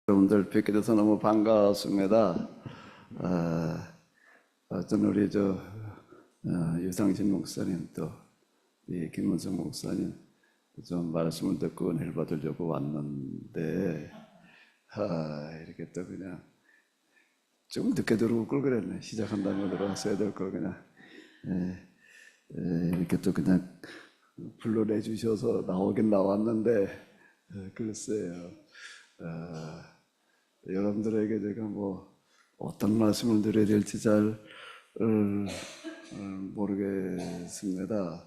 여러분들 뵙게 돼서 너무 반갑습니다. 어떤 우리 유상신 목사님 또 이 김문성 목사님 좀 말씀을 듣고 은혜를 받으려고 왔는데 이렇게 또 그냥 좀 늦게 들어올 걸 그랬네. 시작한다면 들어왔어야 될 걸 그냥 이렇게 또 그냥 불러내 주셔서 나오긴 나왔는데 글쎄요. 여러분들에게 제가 어떤 말씀을 드려야 될지 잘 모르겠습니다.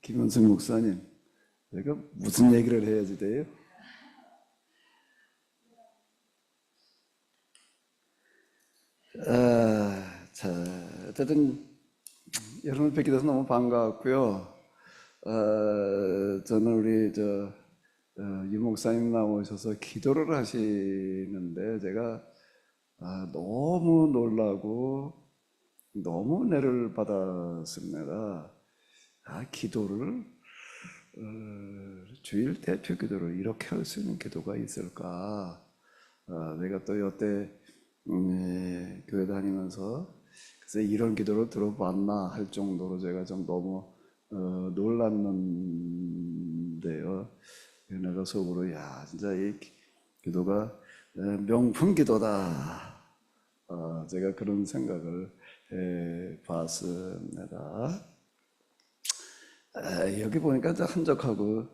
김원승 목사님, 제가 무슨 얘기를 해야지 돼요? 자, 어쨌든 여러분을 뵙게 돼서 너무 반가웠고요. 저는 우리 유 목사님 나오셔서 기도를 하시는데 제가 너무 놀라고 너무 은혜를 받았습니다. 기도를 주일 대표 기도를 이렇게 할 수 있는 기도가 있을까? 내가 또 여태 교회 다니면서 글쎄 이런 기도를 들어봤나 할 정도로 제가 좀 너무 놀랐는데요. 내가 속으로 야 진짜 이 기도가 명품 기도다. 제가 그런 생각을 해봤습니다. 여기 보니까 한적하고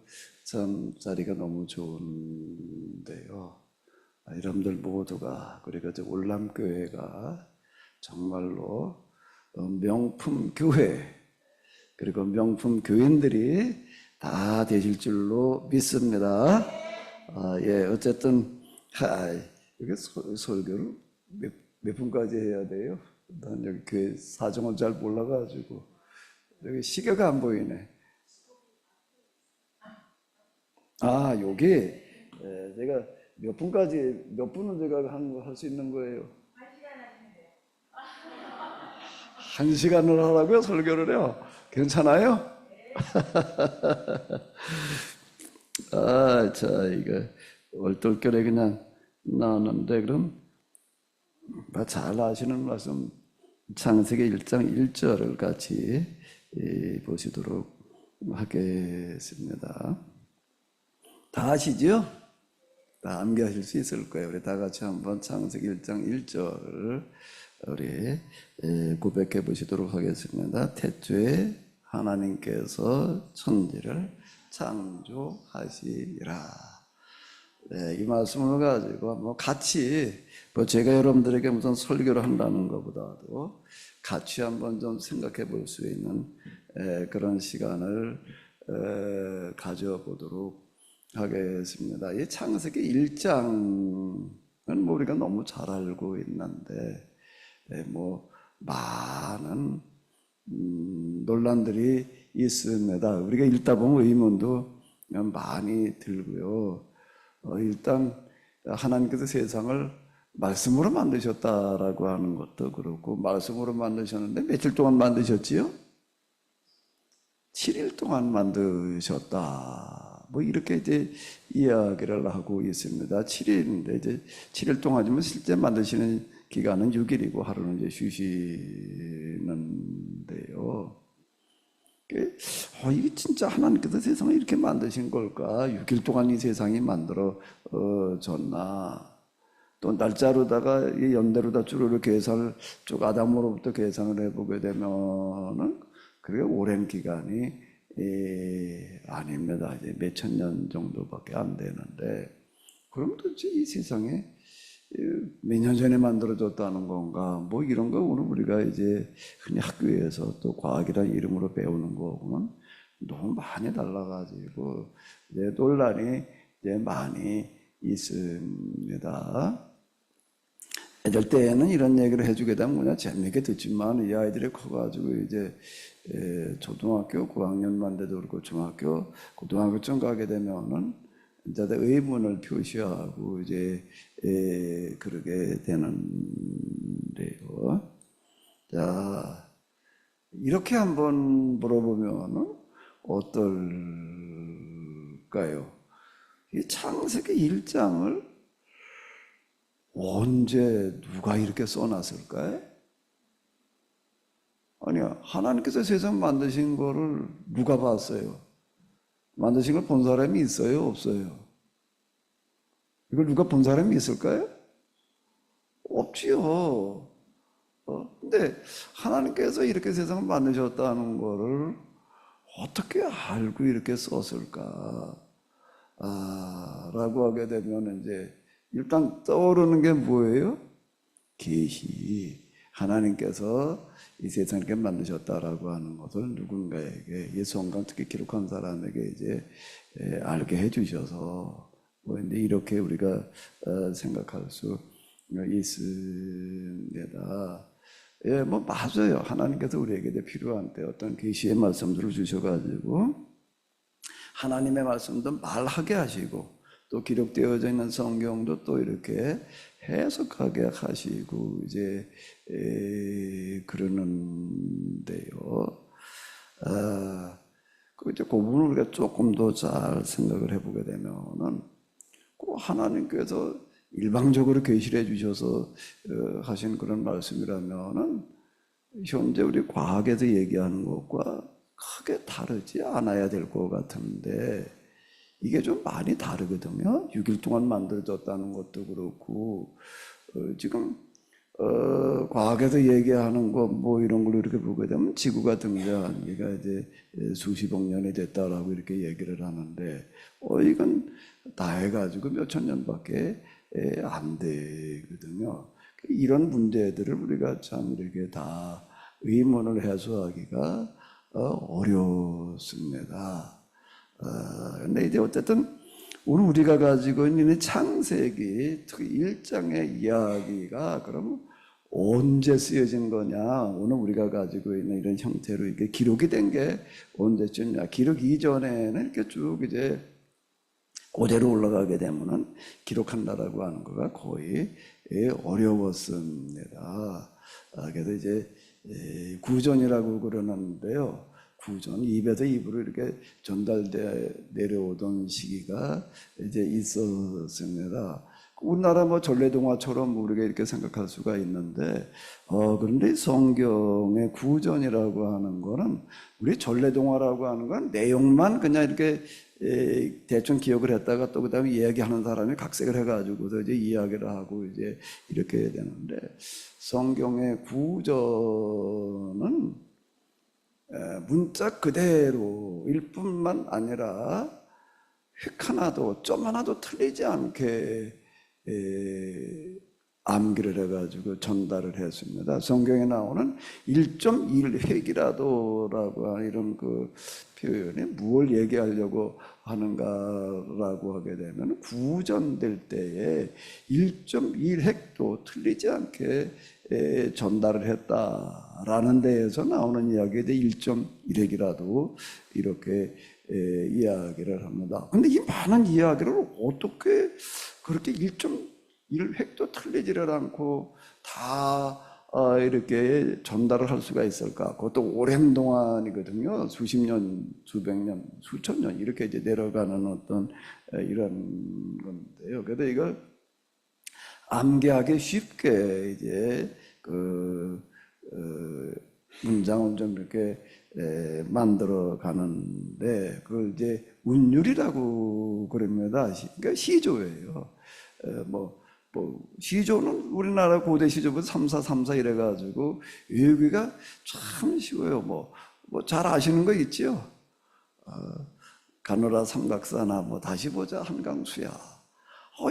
참 자리가 너무 좋은데요. 여러분들 모두가 그리고 올람교회가 정말로 명품 교회 그리고 명품 교인들이 다 되실 줄로 믿습니다. 어쨌든 이게 설교를 몇 분까지 해야 돼요? 난 여기 교회 사정을 잘 몰라가지고 여기 시계가 안 보이네. 여기 제가 몇 분까지 몇 분은 제가 할 수 있는 거예요? 1시간을 하라고요? 설교를 해요? 괜찮아요? 이거 얼떨결에 그냥 나왔는데 그럼 잘 아시는 말씀 창세기 1장 1절을 같이 보시도록 하겠습니다. 다 아시죠? 다 암기하실 수 있을 거예요. 우리 다 같이 한번 창세기 1장 1절을 우리 고백해 보시도록 하겠습니다. 태초에 하나님께서 천지를 창조하시라. 이 말씀을 가지고 같이 제가 여러분들에게 무슨 설교를 한다는 것보다도 같이 한번 좀 생각해 볼 수 있는 그런 시간을 가져보도록 하겠습니다. 이 창세기 1장은 우리가 너무 잘 알고 있는데 많은 논란들이 있습니다. 우리가 읽다 보면 의문도 많이 들고요. 일단 하나님께서 세상을 말씀으로 만드셨다라고 하는 것도 그렇고 말씀으로 만드셨는데 며칠 동안 만드셨지요? 7일 동안 만드셨다. 이렇게 이제 이야기를 하고 있습니다. 7일인데 이제 7일 동안이면 실제 만드시는 기간은 6일이고 하루는 이제 쉬시는데요. 이게 진짜 하나님께서 세상을 이렇게 만드신 걸까? 6일 동안 이 세상이 만들어졌나? 또 날짜로다가 이 연대로다 쭈루루 계산을 쭉 아담으로부터 계산을 해보게 되면은 그게 오랜 기간이 아닙니다. 이제 몇천 년 정도밖에 안 되는데 그럼 도대체 이 세상에 몇 년 전에 만들어졌다는 건가? 이런 거 오늘 우리가 이제 흔히 학교에서 또 과학이라는 이름으로 배우는 거고는 너무 많이 달라가지고 이제 논란이 이제 많이 있습니다. 애들 때에는 이런 얘기를 해주게 되면 그냥 재미있게 듣지만 이 아이들이 커가지고 이제 초등학교 고학년만 돼도 그렇고 중학교, 고등학교쯤 가게 되면은 이제 의문을 표시하고 이제 그러게 되는데요. 자, 이렇게 한번 물어보면은 어떨까요? 이 창세기 1장을 언제 누가 이렇게 써놨을까요? 아니야, 하나님께서 세상 만드신 거를 누가 봤어요? 만드신 걸 본 사람이 있어요? 없어요? 이걸 누가 본 사람이 있을까요? 없지요. 근데 하나님께서 이렇게 세상을 만드셨다는 거를 어떻게 알고 이렇게 썼을까? 라고 하게 되면 이제 일단 떠오르는 게 뭐예요? 계시. 하나님께서 이 세상을 이렇게 만드셨다라고 하는 것을 누군가에게, 예수원강 특히 기록한 사람에게 이제 알게 해주셔서 뭐 이제 이렇게 우리가 생각할 수 있습니다. 예, 뭐 맞아요. 하나님께서 우리에게 필요한 때 어떤 계시의 말씀들을 주셔가지고 하나님의 말씀도 말하게 하시고 또 기록되어져 있는 성경도 또 이렇게 해석하게 하시고 이제 그러는데요. 이제 그 부분을 우리가 조금 더 잘 생각을 해보게 되면은 꼭 하나님께서 일방적으로 계시를 해주셔서 하신 그런 말씀이라면은 현재 우리 과학에서 얘기하는 것과 크게 다르지 않아야 될 것 같은데 이게 좀 많이 다르거든요. 6일 동안 만들어졌다는 것도 그렇고 지금 과학에서 얘기하는 거 뭐 이런 걸 이렇게 보게 되면 지구가 등장한 지가 이제 수십억 년이 됐다라고 이렇게 얘기를 하는데 이건 다 해가지고 몇천 년밖에 안 되거든요. 이런 문제들을 우리가 참 이렇게 다 의문을 해소하기가 어렵습니다. 근데 이제 어쨌든 오늘 우리가 가지고 있는 창세기 특히 1장의 이야기가 그럼 언제 쓰여진 거냐? 오늘 우리가 가지고 있는 이런 형태로 이게 기록이 된 게 언제쯤이냐? 기록 이전에는 이렇게 쭉 이제 고대로 올라가게 되면은 기록한다라고 하는 거가 거의 어려웠습니다. 그래서 이제 구전이라고 그러는데요. 구전, 입에서 입으로 이렇게 전달돼 내려오던 시기가 이제 있었습니다. 우리나라 뭐 전래동화처럼 우리가 이렇게 생각할 수가 있는데, 그런데 성경의 구전이라고 하는 거는 우리 전래동화라고 하는 건 내용만 그냥 이렇게 대충 기억을 했다가 또 그다음에 이야기하는 사람이 각색을 해가지고서 이제 이야기를 하고 이제 이렇게 해야 되는데 성경의 구전은 문자 그대로일 뿐만 아니라 획 하나도 점 하나도 틀리지 않게 암기를 해가지고 전달을 했습니다. 성경에 나오는 1.1획이라도라고 하는 이런 그 표현이 무엇을 얘기하려고 하는가라고 하게 되면 구전될 때에 1.1획도 틀리지 않게 전달을 했다라는 데에서 나오는 이야기에 대해 1.1획이라도 이렇게 이야기를 합니다. 근데 이 많은 이야기를 어떻게 그렇게 1.1획도 틀리지를 않고 다 이렇게 전달을 할 수가 있을까? 그것도 오랜 동안이거든요. 수십 년, 수백 년, 수천 년 이렇게 이제 내려가는 어떤 이런 건데요. 그래서 이걸 암기하기 쉽게 이제 문장을 좀 이렇게 만들어 가는데 그걸 이제 운율이라고 그럽니다. 그러니까 시조예요. 시조는 우리나라 고대 시조부터 3, 4, 3, 4 이래가지고 외우기가 참 쉬워요. 잘 아시는 거 있죠? 가노라 삼각사나 다시 보자 한강수야.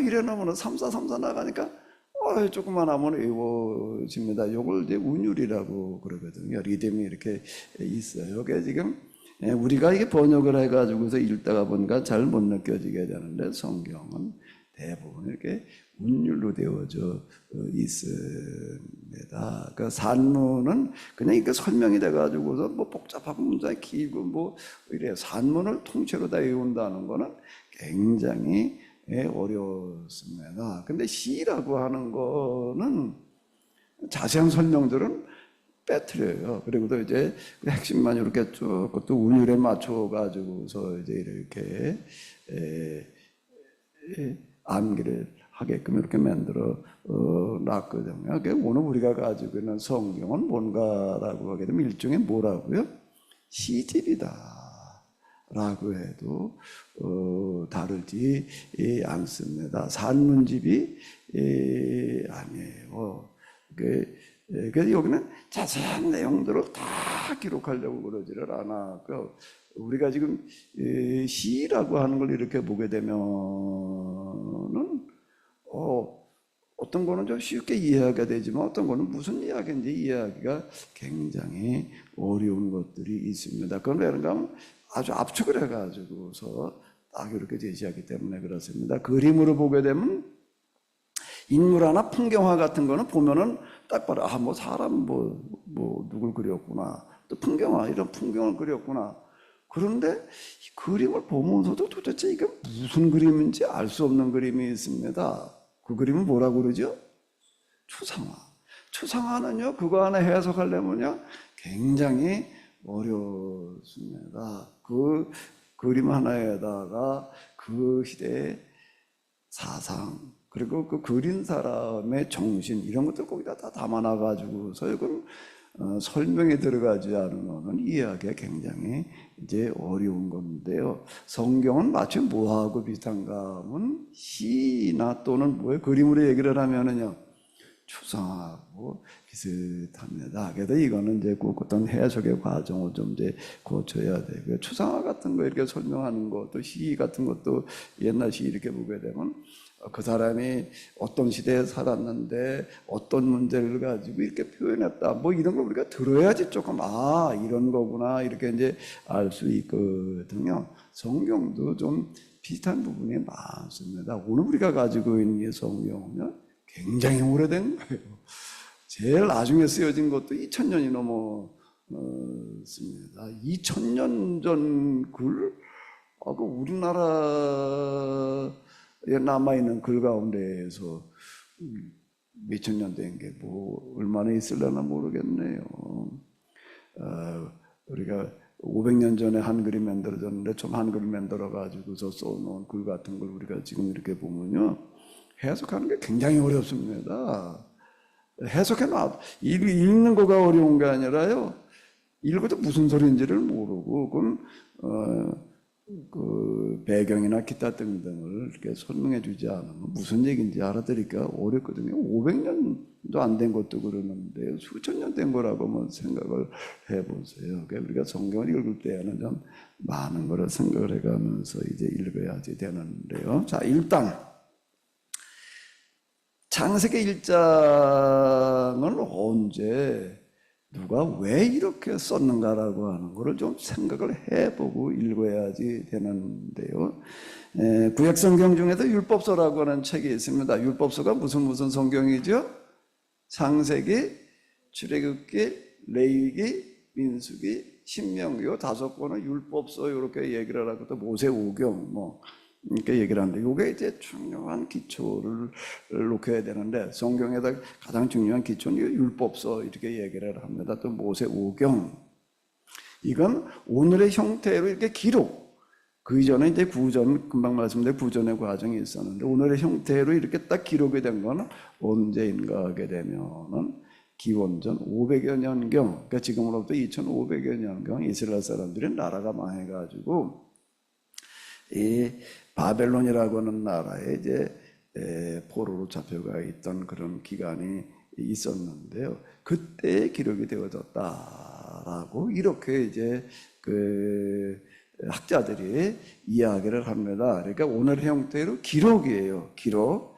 이래 놓으면 3, 4, 3, 4 나가니까 조금만 하면 외워집니다. 요걸 이제 운율이라고 그러거든요. 리듬이 이렇게 있어요. 그게 지금 우리가 이게 번역을 해가지고서 읽다가 보니까 잘 못 느껴지게 되는데 성경은 대부분 이렇게 운율로 되어져 있습니다. 그러니까 산문은 그냥 이렇게 설명이 돼가지고서 복잡한 문장이 길고 이래 산문을 통째로 다 외운다는 거는 굉장히 어렵습니다. 근데 시라고 하는 거는 자세한 설명들은 빼트려요. 그리고도 이제 핵심만 이렇게 쭉 그것도 운율에 맞춰가지고서 이제 이렇게 암기를 하게끔 이렇게 만들어 놨거든요. 그러니까 오늘 우리가 가지고 있는 성경은 뭔가라고 하게 되면 일종의 뭐라고요? 시집이다 라고 해도 다르지 않습니다. 산문집이 아니에요. 그래서 여기는 자세한 내용들을 다 기록하려고 그러지를 않았고, 우리가 지금 시라고 하는 걸 이렇게 보게 되면은 어떤 거는 좀 쉽게 이해하게 되지만 어떤 거는 무슨 이야기인지 이해하기가 굉장히 어려운 것들이 있습니다. 그런가 아주 압축을 해가지고서 딱 이렇게 제시하기 때문에 그렇습니다. 그림으로 보게 되면 인물 하나 풍경화 같은 거는 보면은 딱 봐라, 아, 뭐 사람 누굴 그렸구나, 또 풍경화 이런 풍경을 그렸구나. 그런데 이 그림을 보면서도 도대체 이게 무슨 그림인지 알 수 없는 그림이 있습니다. 그 그림은 뭐라고 그러죠? 추상화. 추상화는요, 그거 하나 해석하려면요 굉장히 어렵습니다. 그 그림 하나에다가 그 시대의 사상, 그리고 그 그린 사람의 정신, 이런 것들 거기다 다 담아놔가지고서 이건 설명에 들어가지 않으면 이해하기가 굉장히 이제 어려운 건데요. 성경은 마치 뭐하고 비슷한가 하면 시나 또는 뭐에 그림으로 얘기를 하면은요, 추상하고 비슷합니다. 그래서 이거는 이제 꼭 어떤 해석의 과정을 좀 이제 거쳐야 되고요. 추상화 같은 거 이렇게 설명하는 거, 또 시 같은 것도 옛날 시 이렇게 보게 되면 그 사람이 어떤 시대에 살았는데 어떤 문제를 가지고 이렇게 표현했다, 뭐 이런 걸 우리가 들어야지 조금 이런 거구나 이렇게 이제 알 수 있거든요. 성경도 좀 비슷한 부분이 많습니다. 오늘 우리가 가지고 있는 이 성경은요 굉장히 오래된 거예요. 제일 나중에 쓰여진 것도 2000년이 넘었습니다. 2000년 전 글, 그 우리나라에 남아있는 글 가운데에서 몇천 년 된 게 뭐 얼마나 있을려나 모르겠네요. 우리가 500년 전에 한글이 만들어졌는데 좀 한글을 만들어 가지고서 써놓은 글 같은 걸 우리가 지금 이렇게 보면요, 해석하는 게 굉장히 어렵습니다. 읽는 거가 어려운 게 아니라요, 읽어도 무슨 소리인지를 모르고, 그건 그 배경이나 기타 등등을 이렇게 설명해 주지 않으면 무슨 얘기인지 알아들으니까 어렵거든요. 500년도 안 된 것도 그러는데 수천 년 된 거라고 한번 생각을 해보세요. 그러니까 우리가 성경을 읽을 때에는 좀 많은 거를 생각을 해가면서 이제 읽어야지 되는데요. 자, 일단 창세기 1장을 언제 누가 왜 이렇게 썼는가라고 하는 것을 좀 생각을 해보고 읽어야지 되는데요. 구약성경 중에도 율법서라고 하는 책이 있습니다. 율법서가 무슨 성경이죠? 창세기, 출애굽기, 레위기, 민수기, 신명기, 5권은 율법서 이렇게 얘기를 하고, 또 모세오경 이렇게 얘기를 하는데, 이게 이제 중요한 기초를 놓게 되는데, 성경에다 가장 중요한 기초는 율법서 이렇게 얘기를 합니다. 또 모세오경, 이건 오늘의 형태로 이렇게 기록, 그 이전에 이제 구전, 금방 말씀드린 구전의 과정이 있었는데, 오늘의 형태로 이렇게 딱 기록이 된 거는 언제인가 하게 되면은 기원전 500여 년경, 그러니까 지금으로부터 2500여 년경 이스라엘 사람들이 나라가 망해가지고 이 바벨론이라고 하는 나라에 이제 포로로 잡혀가 있던 그런 기간이 있었는데요. 그때 기록이 되어졌다라고 이렇게 이제 그 학자들이 이야기를 합니다. 그러니까 오늘의 형태로 기록이에요. 기록.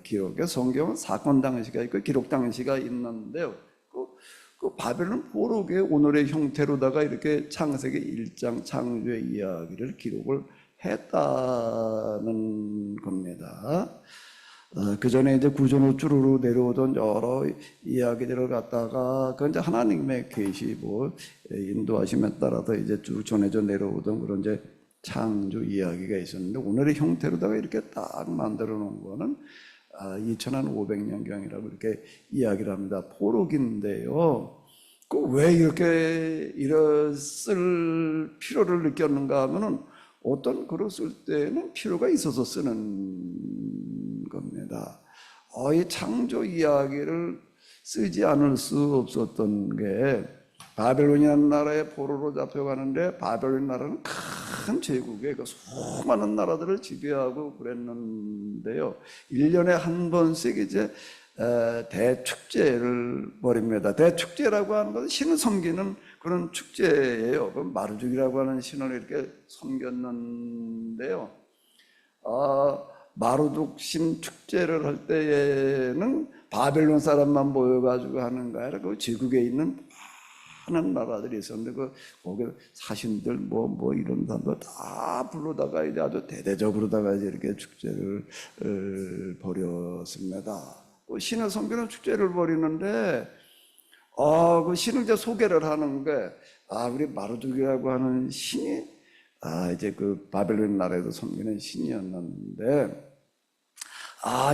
기록에 성경은 사건 당시가 있고 기록 당시가 있는데요. 그 바벨론 포로기의 오늘의 형태로다가 이렇게 창세기 1장 창조의 이야기를 기록을 했다는 겁니다. 그 전에 이제 구전으로 쭈루루 내려오던 여러 이야기들을 갖다가 그 이제 하나님의 계시 인도하심에 따라서 이제 쭉 전해져 내려오던 그런 이제 창조 이야기가 있었는데, 오늘의 형태로다가 이렇게 딱 만들어 놓은 거는 2500년경이라고 이렇게 이야기를 합니다. 포로기인데요. 그 왜 이렇게 쓸 필요를 느꼈는가 하면은 어떤 글을 쓸 때는 필요가 있어서 쓰는 겁니다. 이 창조 이야기를 쓰지 않을 수 없었던 게 바벨론이라는 나라에 포로로 잡혀가는데 바벨론 나라는 큰 제국에 그 수많은 나라들을 지배하고 그랬는데요. 1년에 한 번씩 이제 대축제를 벌입니다. 대축제라고 하는 것은 신을 섬기는 그런 축제예요. 그 마르죽이라고 하는 신을 이렇게 섬겼는데요. 마르둑 신 축제를 할 때에는 바벨론 사람만 모여가지고 하는 거 아니라 그 제국에 있는 많은 나라들이 있었는데 거기 사신들 뭐 이런 사람들 다 불러다가 이제 아주 대대적으로다가 이제 이렇게 축제를 벌였습니다. 신을 섬기는 축제를 벌이는데 그 신을 이제 소개를 하는 게 우리 마르둑이라고 하는 신이 이제 그 바벨론 나라에서 섬기는 신이었는데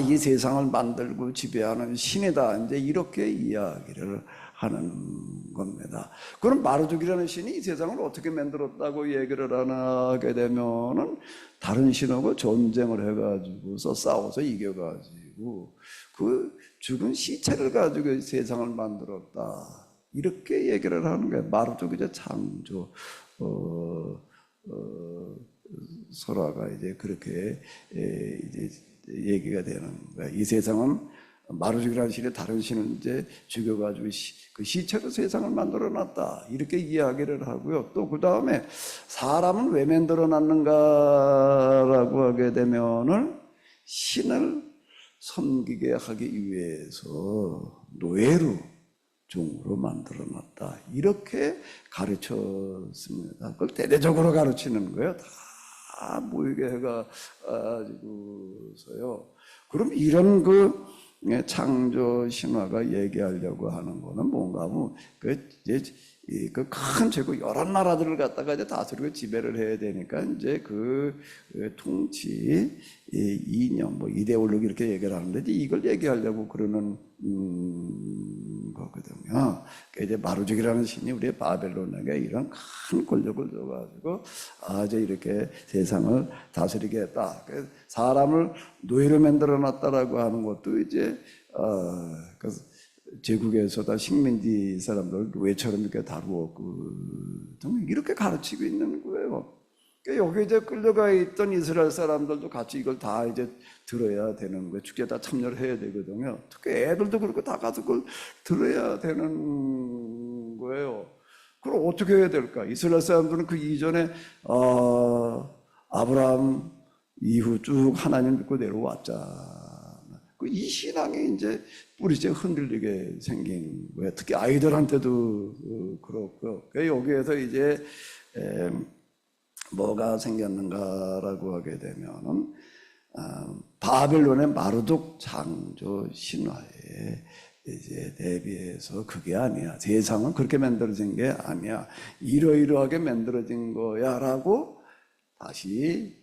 이 세상을 만들고 지배하는 신이다. 이제 이렇게 이야기를 하는 겁니다. 그럼 마르둑이라는 신이 이 세상을 어떻게 만들었다고 얘기를 하게 되면은 다른 신하고 전쟁을 해가지고서 싸워서 이겨가지고 그 죽은 시체를 가지고 세상을 만들었다. 이렇게 얘기를 하는 거예요. 마르둑 이제 창조 설화가 이제 그렇게 이제 얘기가 되는 거야. 이 세상은 마르죽이라는 신이 다른 신을 이제 죽여가지고 그 시체로 세상을 만들어놨다. 이렇게 이야기를 하고요. 또 그 다음에 사람은 왜 만들어놨는가라고 하게 되면은 신을 섬기게 하기 위해서 노예로 종으로 만들어놨다. 이렇게 가르쳤습니다. 그걸 대대적으로 가르치는 거예요. 다 모이게 해가지고서요. 그럼 이런 창조 신화가 얘기하려고 하는 거는 뭔가 하면 그 큰 제국 여러 나라들을 갖다가 이제 다스리고 지배를 해야 되니까 이제 그 통치 이념 이데올로기 이렇게 얘기를 하는데 이걸 얘기하려고 그러는 거거든요. 이제 마르죽이라는 신이 우리 바벨론에게 이런 큰 권력을 줘가지고 이제 이렇게 세상을 다스리게 했다. 사람을 노예로 만들어놨다라고 하는 것도 이제 제국에서 다 식민지 사람들 왜처럼 이렇게 다루었거든요. 이렇게 가르치고 있는 거예요. 여기 이제 끌려가 있던 이스라엘 사람들도 같이 이걸 다 이제 들어야 되는 거예요. 축제에 다 참여를 해야 되거든요. 특히 애들도 그렇고 다 가서 그걸 들어야 되는 거예요. 그럼 어떻게 해야 될까? 이스라엘 사람들은 그 이전에 아브라함 이후 쭉 하나님 믿고 내려왔잖아. 이 신앙이 이제 뿌리째 흔들리게 생긴 거예요. 특히 아이들한테도 그렇고요. 여기에서 이제 뭐가 생겼는가라고 하게 되면은 바벨론의 마르둑 창조 신화에 이제 대비해서 그게 아니야. 세상은 그렇게 만들어진 게 아니야. 이러이러하게 만들어진 거야라고 다시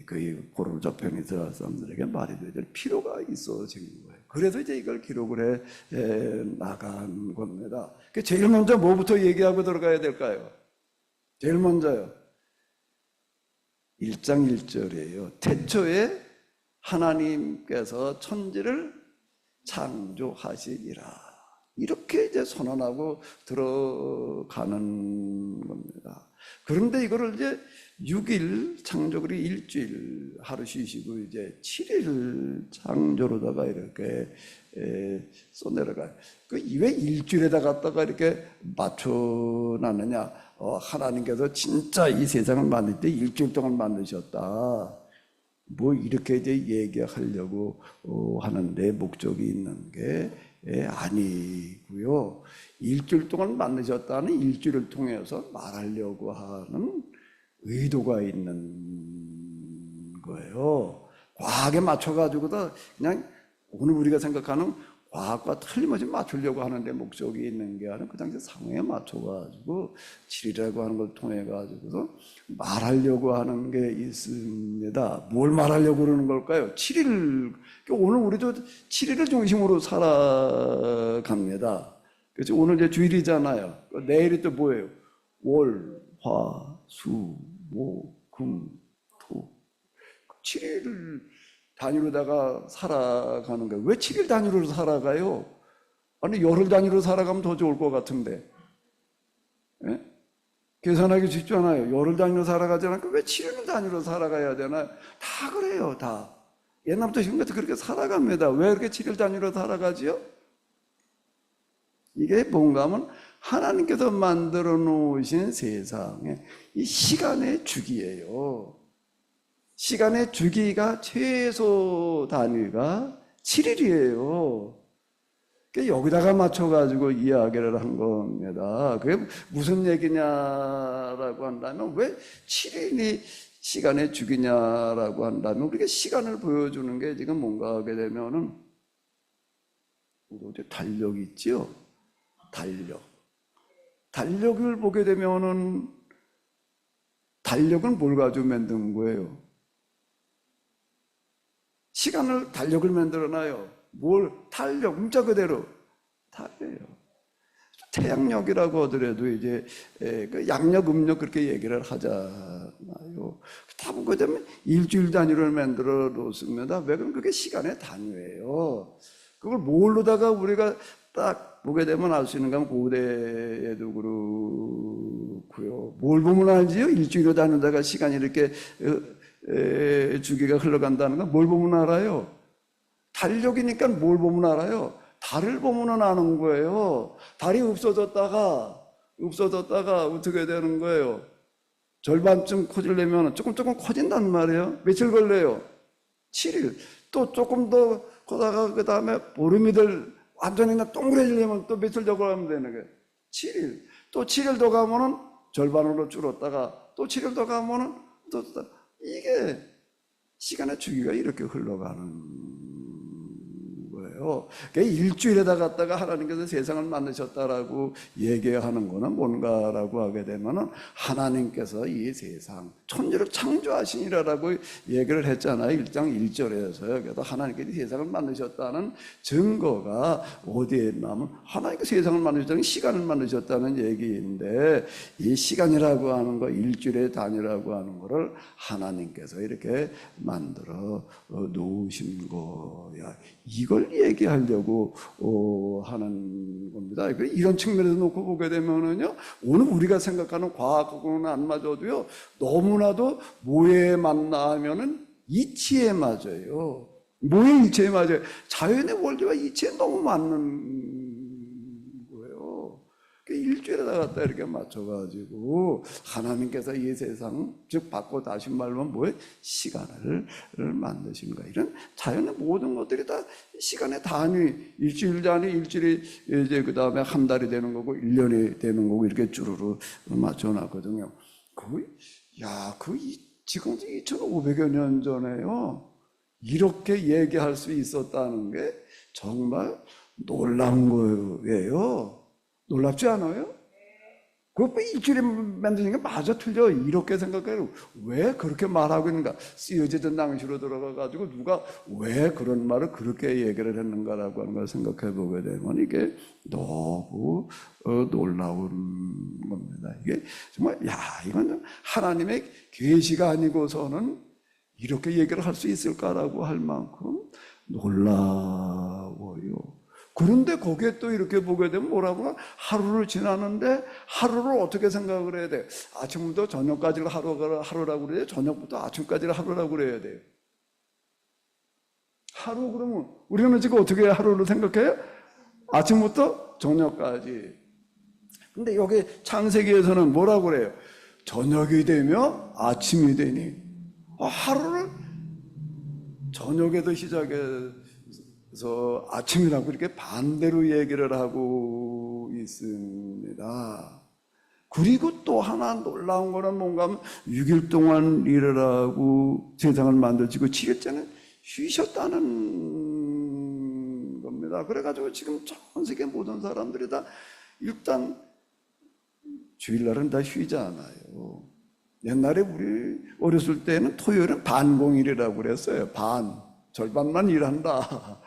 그 포로 저편에 들어간 사람들에게 말해줘야 될 필요가 있어진 거예요. 그래서 이제 이걸 기록을 해 나간 겁니다. 제일 먼저 뭐부터 얘기하고 들어가야 될까요? 제일 먼저요. 1장 1절이에요. 태초에 하나님께서 천지를 창조하시니라. 이렇게 이제 선언하고 들어가는 겁니다. 그런데 이거를 이제 6일 창조를 일주일 하루 쉬시고 이제 7일 창조로다가 이렇게 써내려가요. 왜 일주일에다 갖다가 이렇게 맞춰놨느냐? 하나님께서 진짜 이 세상을 만들 때 일주일 동안 만드셨다. 이렇게 이제 얘기하려고 하는데 목적이 있는 게 아니고요. 일주일 동안 만드셨다는 일주일을 통해서 말하려고 하는 의도가 있는 거예요. 과학에 맞춰가지고도 그냥 오늘 우리가 생각하는 과학과 틀림없이 맞추려고 하는데 목적이 있는 게 아니라 그 당시 상황에 맞춰가지고 7이라고 하는 걸 통해가지고서 말하려고 하는 게 있습니다. 뭘 말하려고 그러는 걸까요? 7일, 오늘 우리도 7일을 중심으로 살아갑니다. 그렇죠? 오늘 이제 주일이잖아요. 내일이 또 뭐예요? 월, 화, 수, 목, 금, 7일 단위로다가 살아가는 거예요. 왜 7일 단위로 살아가요? 아니 열흘 단위로 살아가면 더 좋을 것 같은데. 예? 계산하기 쉽지 않아요. 열흘 단위로 살아가지 않고 왜 7일 단위로 살아가야 되나? 다 그래요, 다. 옛날부터 지금까지 그렇게 살아갑니다. 왜 그렇게 7일 단위로 살아가지요? 이게 뭔가 하면 하나님께서 만들어 놓으신 세상에 이 시간의 주기예요. 시간의 주기가 최소 단위가 7일이에요. 여기다가 맞춰가지고 이야기를 한 겁니다. 그게 무슨 얘기냐라고 한다면 왜 7일이 시간의 주기냐라고 한다면 우리가 시간을 보여주는 게 지금 뭔가 하게 되면은 달력 있지요? 달력을 보게 되면은 달력은 뭘 가지고 만든 거예요? 시간을 달력을 만들어놔요. 달력, 문자 그대로 달려요. 태양력이라고 하더라도 이제 그 양력, 음력 그렇게 얘기를 하잖아요. 다 보게 되면 일주일 단위로 만들어 놓습니다. 왜 그럼 그게 시간의 단위예요. 그걸 뭘로다가 우리가 딱 보게 되면 알 수 있는 건 고대에도 그렇고요. 뭘 보면 알지요? 일주일로 다니다가 시간이 이렇게 주기가 흘러간다는 건 뭘 보면 알아요? 달력이니까 뭘 보면 알아요? 달을 보면 아는 거예요. 달이 없어졌다가 어떻게 되는 거예요? 절반쯤 커지려면 조금 커진단 말이에요. 며칠 걸려요? 7일. 또 조금 더 커다가 그 다음에 보름이 완전히 동그래지려면 또 며칠 더 가면 되는 거예요. 7일. 또 7일 더 가면은 절반으로 줄었다가 또 7일 더 가면은 또 이게 시간의 주기가 이렇게 흘러가는 거예요. 일주일에다 갖다가 하나님께서 세상을 만드셨다라고 얘기하는 거는 뭔가라고 하게 되면은 하나님께서 이 세상 천지를 창조하시니라라고 얘기를 했잖아요. 1장 1절에서요. 그래서 하나님께서 세상을 만드셨다는 증거가 어디에 있냐면 하나님께서 세상을 만드셨다는 시간을 만드셨다는 얘기인데 이 시간이라고 하는 거 일주일의 단위라고 하는 거를 하나님께서 이렇게 만들어 놓으신 거야. 이걸 얘기하려고 하는 겁니다. 이런 측면에서 놓고 보게 되면은요, 오늘 우리가 생각하는 과학하고는 안 맞아도요, 너무나도 뭐에 맞나 하면은 이치에 맞아요. 뭐에 이치에 맞아요? 자연의 원리와 이치에 너무 맞는 거예요. 일주일에다 갖다 이렇게 맞춰가지고 하나님께서 이 세상, 즉 바꿔 다시 말하면 뭐예요? 시간을 만드신 거예요. 이런 자연의 모든 것들이 다 시간의 단위, 일주일 단위, 일주일이 이제 그 다음에 한 달이 되는 거고 1년이 되는 거고 이렇게 쭈루루 맞춰놨거든요. 지금 2,500여 년 전에요. 이렇게 얘기할 수 있었다는 게 정말 놀라운 거예요. 놀랍지 않아요? 그거 일주일에 만드는 게 맞아 틀려 이렇게 생각해요. 왜 그렇게 말하고 있는가? 쓰여지던 낭시로 들어가가지고 누가 왜 그런 말을 그렇게 얘기를 했는가라고 하는 걸 생각해 보게 되면 이게 너무 놀라운 겁니다. 이게 정말 이건 하나님의 계시가 아니고서는 이렇게 얘기를 할 수 있을까라고 할 만큼 놀라워요. 그런데 거기에 또 이렇게 보게 되면 뭐라고 하루를 지나는데 하루를 어떻게 생각을 해야 돼? 아침부터 저녁까지를 하루라고 그래요? 저녁부터 아침까지를 하루라고 그래야 돼요? 하루 그러면 우리는 지금 어떻게 하루를 생각해요? 아침부터 저녁까지. 근데 여기 창세기에서는 뭐라고 그래요? 저녁이 되며 아침이 되니 하루를 저녁에도 시작해서 아침이라고 이렇게 반대로 얘기를 하고 있습니다. 그리고 또 하나 놀라운 거는 뭔가 하면 6일 동안 일을 하고 세상을 만들지고 7일째는 쉬셨다는 겁니다. 그래가지고 지금 전 세계 모든 사람들이 다 일단 주일날은 다 쉬잖아요. 옛날에 우리 어렸을 때는 토요일은 반공일이라고 그랬어요. 절반만 일한다.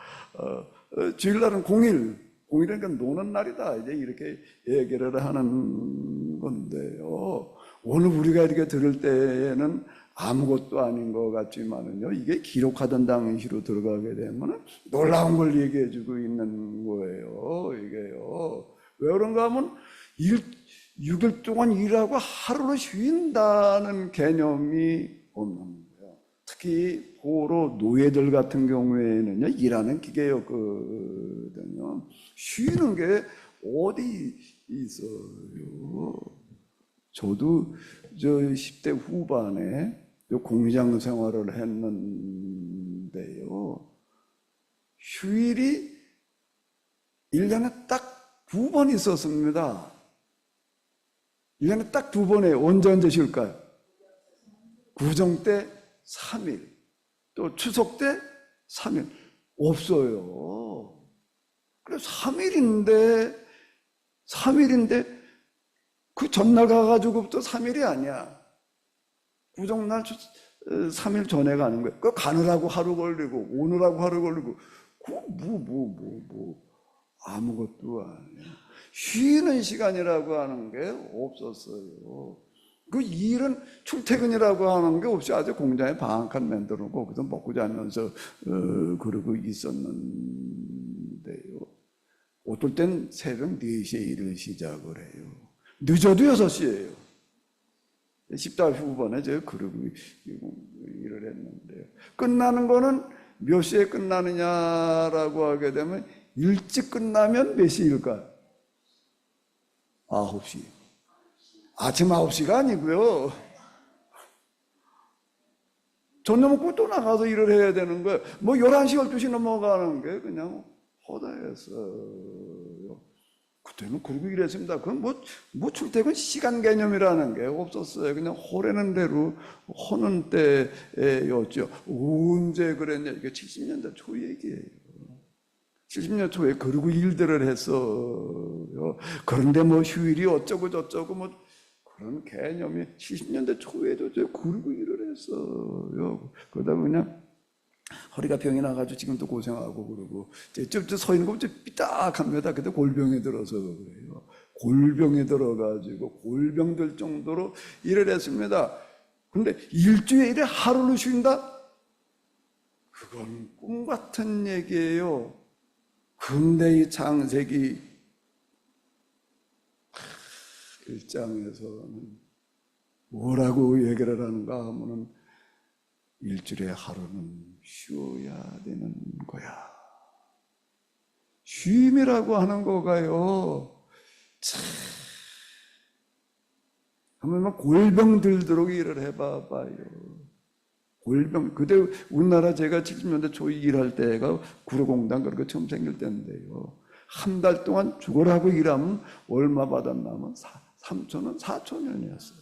주일날은 공일이니까 노는 날이다. 이제 이렇게 얘기를 하는 건데요. 오늘 우리가 이렇게 들을 때에는 아무것도 아닌 것 같지만은요, 이게 기록하던 당시로 들어가게 되면 놀라운 걸 얘기해 주고 있는 거예요, 이게요. 왜 그런가 하면 6일 동안 일하고 하루를 쉰다는 개념이 없는 거예요. 특히 포로 노예들 같은 경우에는요, 일하는 기계였거든요. 쉬는 게 어디 있어요? 저도 저 10대 후반에 공장 생활을 했는데요. 휴일이 1년에 딱 2번 있었습니다. 1년에 딱 2번에 언제 쉴까요? 구정 때 3일, 또 추석 때 3일. 없어요. 그래서 3일인데 그 전날 가가지고부터 3일이 아니야. 구정날 3일 전에 가는 거야. 그 가느라고 하루 걸리고 오느라고 하루 걸리고 그 아무것도 아니야. 쉬는 시간이라고 하는 게 없었어요. 그 일은 출퇴근이라고 하는 게 없이 아주 공장에 방 한 칸 만들어 놓고 거기서 먹고 자면서 그러고 있었는데요. 어떨 땐 새벽 4시에 일을 시작을 해요. 늦어도 6시예요. 10대 후반에 제가 그러고 일을 했는데요. 끝나는 거는 몇 시에 끝나느냐라고 하게 되면 일찍 끝나면 몇 시일까요? 9시. 아침 9시가 아니고요. 저녁 먹고 또 나가서 일을 해야 되는 거예요. 뭐 11시, 12시 넘어가는 게 그냥 허다했어요. 그때는 그러고 일했습니다. 그건 뭐 출퇴근 시간 개념이라는 게 없었어요. 그냥 호래는 대로 허는 때였죠. 언제 그랬냐? 이게 70년대 초 얘기예요. 70년 초에 그러고 일들을 했어요. 그런데 뭐 휴일이 어쩌고 저쩌고 뭐 그런 개념이 70년대 초에도 저 그러고 일을 했어요. 그러다 그냥 허리가 병이 나가지고 지금도 고생하고 그러고 저 서 있는 거 삐딱합니다. 그때 골병에 들어서 그래요. 골병에 들어가지고 골병들 정도로 일을 했습니다. 그런데 일주일에 하루를 쉰다? 그건 꿈 같은 얘기예요. 근대의 창세기 1장에서는 뭐라고 얘기를 하는가 하면은 일주일에 하루는 쉬어야 되는 거야. 쉼이라고 하는 거가요. 참. 한번 골병 들도록 일을 해봐봐요. 골병. 그때 우리나라 제가 70년대 초 일할 때가 구로공단 그런 거 처음 생길 때인데요. 한 달 동안 죽어라고 일하면 얼마 받았냐면 3,000원, 4,000원이었어요.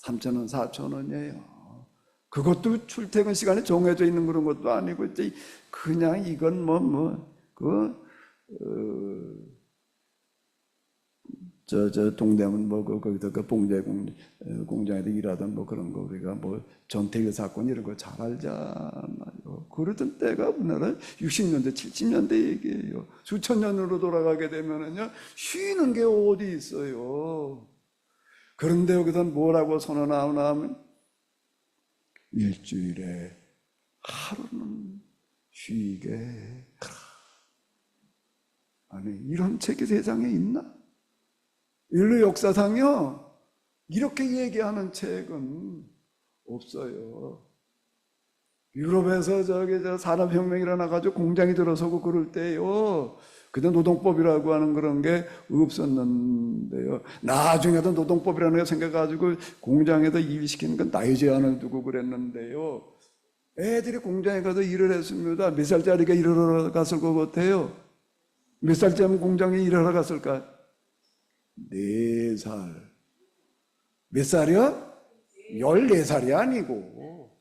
3,000원, 4,000원이에요. 그것도 출퇴근 시간에 정해져 있는 그런 것도 아니고, 이제 그냥 이건 동대문 거기서 그 봉제 공장에서 일하던 그런 거 우리가 전태일 사건 이런 거 잘 알잖아요. 그러던 때가 우리나라 60년대, 70년대 얘기예요. 수천 년으로 돌아가게 되면은요, 쉬는 게 어디 있어요. 그런데 여기서 뭐라고 선언하나 하면 일주일에 하루는 쉬게 해라. 아니, 이런 책이 세상에 있나? 인류 역사상요, 이렇게 얘기하는 책은 없어요. 유럽에서 산업혁명이 일어나가지고 공장이 들어서고 그럴 때요, 그때 노동법이라고 하는 그런 게 없었는데요. 나중에도 노동법이라는 거 생겨가지고 공장에서 일시키는 건 나이 제한을 두고 그랬는데요. 애들이 공장에 가서 일을 했습니다. 몇 살짜리가 일하러 갔을 것 같아요? 몇 살짜리 공장에 일하러 갔을까요? 4살. 몇 살이요? 14살이 아니고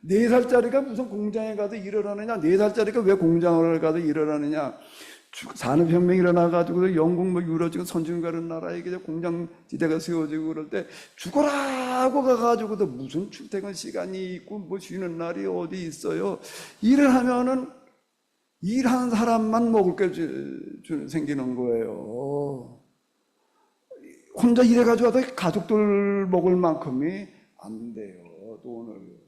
4살짜리가 무슨 공장에 가서 일을 하느냐? 4살짜리가 왜 공장을 가서 일을 하느냐? 산업혁명이 일어나가지고 영국 유럽 지금 선진국가는 나라에 공장지대가 세워지고 그럴 때 죽어라고 가가지고도 무슨 출퇴근 시간이 있고 쉬는 날이 어디 있어요? 일을 하면은 일하는 사람만 먹을 게 생기는 거예요. 혼자 일해가지고 가족들 먹을 만큼이 안 돼요, 돈을.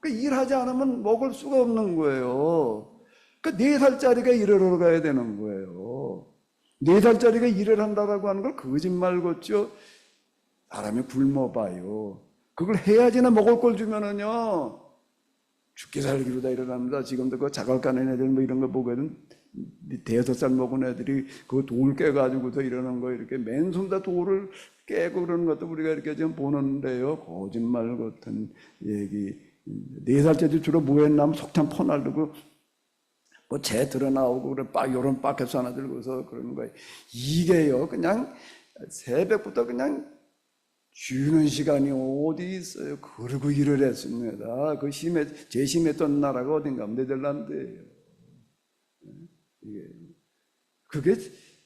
그러니까 일하지 않으면 먹을 수가 없는 거예요. 그러니까 4살짜리가 일을 하러 가야 되는 거예요. 4살짜리가 일을 한다라고 하는 걸 거짓말 같죠? 사람이 굶어봐요. 그걸 해야지나 먹을 걸 주면은요, 죽기 살기로 다 일어납니다. 지금도 그 자갈 까는 애들 뭐 이런 거 보거든. 5살 먹은 애들이 그 돌 깨가지고서 이러는 거, 이렇게 맨손 다 돌을 깨고 그러는 것도 우리가 이렇게 지금 보는데요. 거짓말 같은 얘기. 4살짜리 주로 뭐 했냐면 속탄 퍼날르고 뭐 재 드러나오고 그래, 요런 바켓 하나 들고서 그러는 거예요. 이게요, 그냥 새벽부터 그냥 쉬는 시간이 어디 있어요. 그러고 일을 했습니다. 그 제일 심했던 나라가 어딘가 네덜란드예요. 그게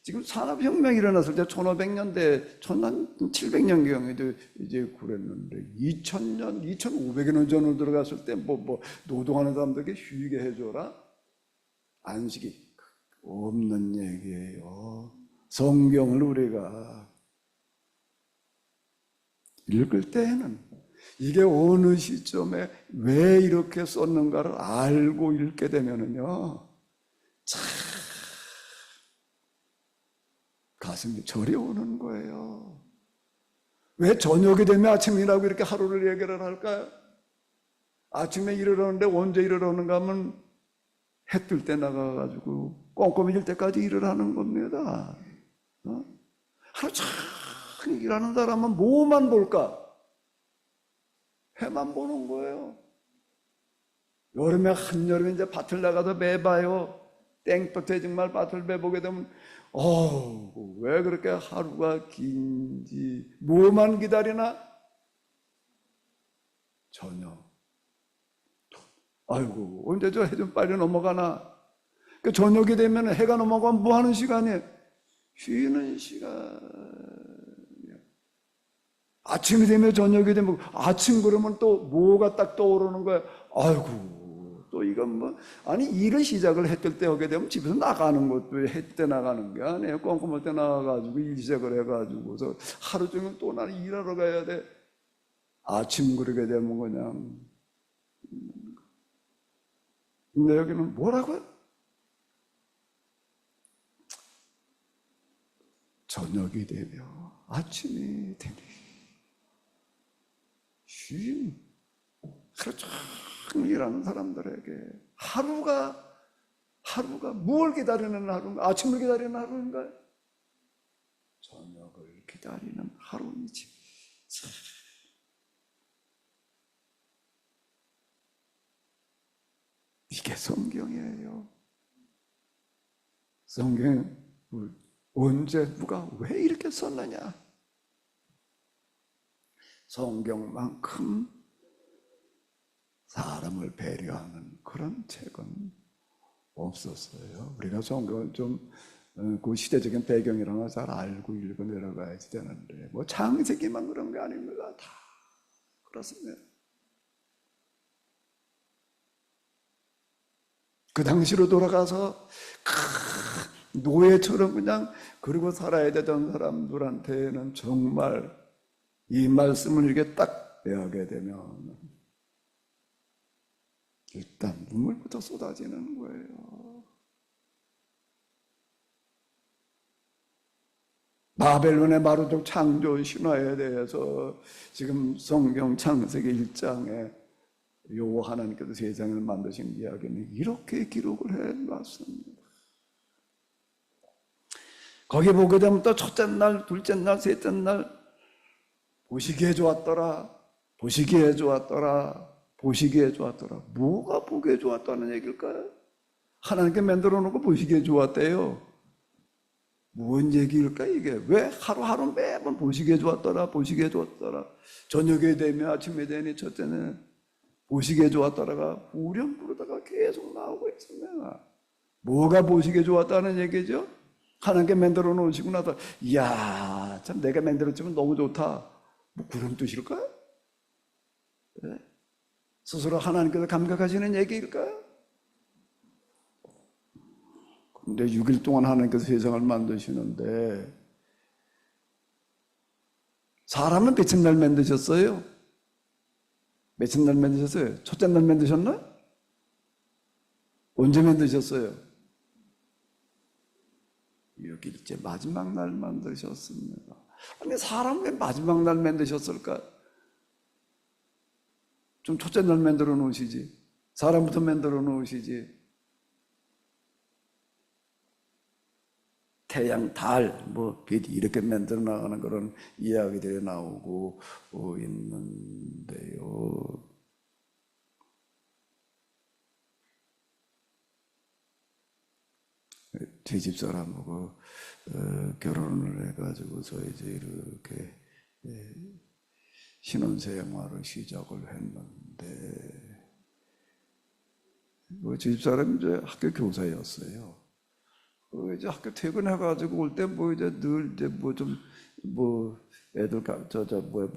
지금 산업혁명이 일어났을 때 1500년대, 1700년경에도 이제 그랬는데 2000년, 2500년 전으로 들어갔을 때 뭐 노동하는 사람들에게 휴게 해줘라? 안식이 없는 얘기예요. 성경을 우리가 읽을 때에는 이게 어느 시점에 왜 이렇게 썼는가를 알고 읽게 되면은요, 참 가슴이 저리 오는 거예요. 왜 저녁이 되면 아침이라고 이렇게 하루를 얘기를 할까요? 아침에 일어나는데 언제 일어나는가 하면 해 뜰 때 나가가지고 꼼꼼해질 때까지 일을 하는 겁니다. 하루 종일 일하는 사람은 뭐만 볼까? 해만 보는 거예요. 여름에 한여름에 이제 밭을 나가서 매봐요. 땡볕에 정말 밭을 매보게 되면 왜 그렇게 하루가 긴지. 뭐만 기다리나? 저녁. 아이고, 언제 저 해 좀 빨리 넘어가나? 그 저녁이 되면 해가 넘어가면 뭐 하는 시간이에요? 쉬는 시간. 아침이 되면 저녁이 되면 아침 그러면 또 뭐가 딱 떠오르는 거야. 아이고, 또 이건 뭐, 아니 일을 시작을 했을 때 하게 되면 집에서 나가는 것도 해 때 나가는 게 아니에요. 꼼꼼할 때 나가가지고 일 시작을 해가지고서 하루 종일 또 나는 일하러 가야 돼. 아침 그러게 되면 그냥. 근데 여기는 뭐라고요? 저녁이 되며 아침이 되니 쉰 하루 종일 일하는 사람들에게 하루가 무엇을 기다리는 하루인가? 아침을 기다리는 하루인가요? 저녁을 기다리는 하루이지. 이게 성경이에요. 성경 언제 누가 왜 이렇게 썼느냐? 성경만큼 사람을 배려하는 그런 책은 없었어요. 우리가 성경을 좀 그 시대적인 배경이라는 걸 잘 알고 읽어 내려가야지 되는데 뭐 창세기만 그런 게 아닙니다. 다 그렇습니다. 그 당시로 돌아가서 노예처럼 그냥 그러고 살아야 되던 사람들한테는 정말 이 말씀을 이렇게 딱 배하게 되면 일단 눈물부터 쏟아지는 거예요. 바벨론의 마루족 창조 신화에 대해서 지금 성경 창세기 1장에 요 하나님께서 세상을 만드신 이야기는 이렇게 기록을 해놨습니다. 거기 보게 되면 또 첫째 날, 둘째 날, 셋째 날 보시기에 좋았더라, 보시기에 좋았더라, 보시기에 좋았더라. 뭐가 보기에 좋았다는 얘기일까요? 하나님께 만들어 놓고 보시기에 좋았대요. 무슨 얘기일까 이게? 왜 하루하루 매번 보시기에 좋았더라, 보시기에 좋았더라. 저녁에 되면 아침에 되니 첫째는 보시기에 좋았더라가 후렴 부르다가 계속 나오고 있습니다. 뭐가 보시기에 좋았다는 얘기죠? 하나님께 만들어 놓으시고 나서 이야 참 내가 만들었지만 너무 좋다. 뭐 그런 뜻일까요? 네? 스스로 하나님께서 감격하시는 얘기일까요? 근데 6일 동안 하나님께서 세상을 만드시는데 사람은 며칠 날 만드셨어요? 며칠 날 만드셨어요? 첫째 날 만드셨나? 언제 만드셨어요? 6일째 마지막 날 만드셨습니다. 아니 사람 왜 마지막 날 만드셨을까? 좀 첫째 날 만들어 놓으시지. 사람부터 만들어 놓으시지. 태양, 달, 빛 이렇게 만들어 나가는 그런 이야기들이 나오고 있는데요. 제 집사람하고 결혼을 해가지고서 이제 이렇게 신혼생활을 시작을 했는데, 제 집사람이 이제 학교 교사였어요. 이제 학교 퇴근해가지고 올 때 이제 늘 이제 애들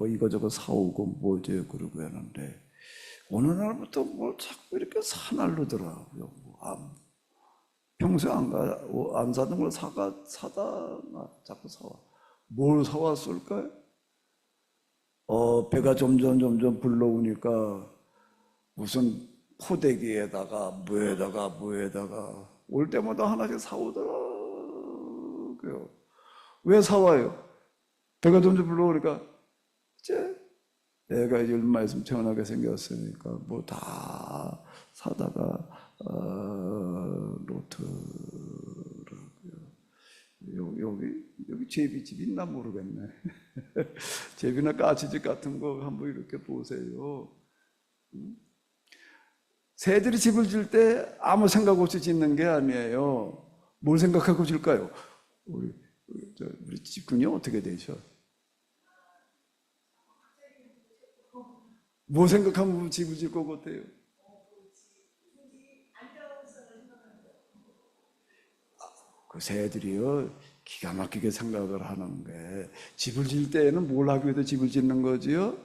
이거저거 사오고 이제 그러고 하는데, 어느 날부터 자꾸 이렇게 사날르더라고요. 평소에 안 사던 걸 사다가 자꾸 사와. 뭘 사왔을까요? 배가 점점 불러오니까 무슨 포대기에다가 뭐에다가 올 때마다 하나씩 사오더라고요. 왜 사와요? 배가 점점 불러오니까 이제 내가 이제 얼마 있으면 태어나게 생겼으니까 다 사다가 놓더라고요. 여기 제비집 있나 모르겠네. 제비나 까치집 같은 거 한번 이렇게 보세요. 새들이 집을 질 때 아무 생각 없이 짓는 게 아니에요. 뭘 생각하고 질까요? 우리 집군이 어떻게 되셔? 뭐 생각하면 집을 질 것 같아요? 그 새들이요, 기가 막히게 생각을 하는 게, 집을 질 때에는 뭘 하기 위해서 집을 짓는 거지요?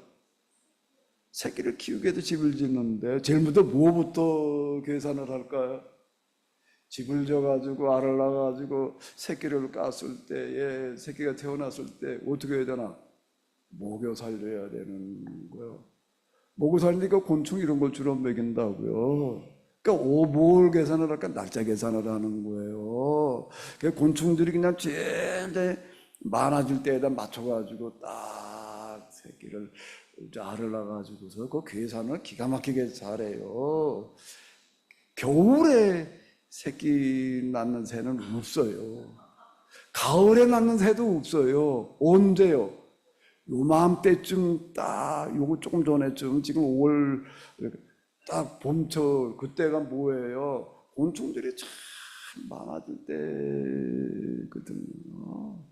새끼를 키우기 위해서 집을 짓는데, 제일 먼저 뭐부터 계산을 할까요? 집을 져가지고 알을 낳아가지고 새끼를 깠을 때에, 새끼가 태어났을 때 어떻게 해야 되나? 먹여 살려야 되는 거예요. 먹여 살리니까 곤충 이런 걸 주로 먹인다고요. 그러니까 뭘 계산을 할까? 날짜 계산을 하는 거예요. 그러니까 곤충들이 그냥 제일 많아질 때에다 맞춰가지고 딱 새끼를 알을 낳아가지고서 그 계산을 기가 막히게 잘해요. 겨울에 새끼 낳는 새는 없어요. 가을에 낳는 새도 없어요. 언제요? 요맘때쯤 딱, 요거 조금 전에쯤, 지금 5월, 딱 봄철, 그때가 뭐예요? 곤충들이 참 많아질 때거든요.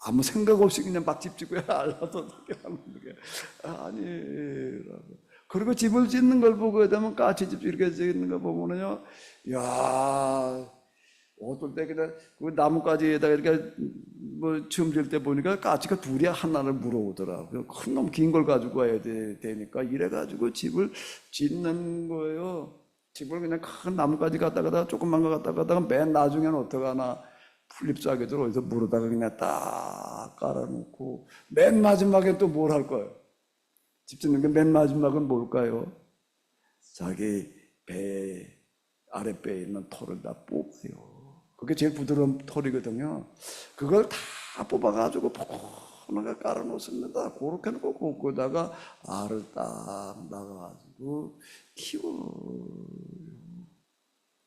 아무 생각 없이 그냥 막 집 짓고 알아서 어떻게 하는 게 아니라고. 그리고 집을 짓는 걸 보고 되면 까치집 이렇게 짓는 거 보면은요, 야, 어떨 때 그냥 그 나뭇가지에다가 이렇게 춤 질 때 보니까 까치가 둘이 하나를 물어오더라고요. 큰 놈 긴 걸 가지고 와야 되니까 이래가지고 집을 짓는 거예요. 집을 그냥 큰 나뭇가지 갖다가 조그만 거 갖다가 맨 나중에는 어떡하나 풀잎싸개들 어디서 물어다가 그냥 딱 깔아놓고 맨 마지막에 또 뭘 할 거예요? 집 짓는 게 맨 마지막은 뭘까요? 자기 배 아랫배에 있는 털을 다 뽑아요. 그게 제일 부드러운 털이거든요. 그걸 다 뽑아가지고 포근하게 깔아놓습니다. 그렇게 놓고 거기다가 알을 딱 나가가지고 키워요.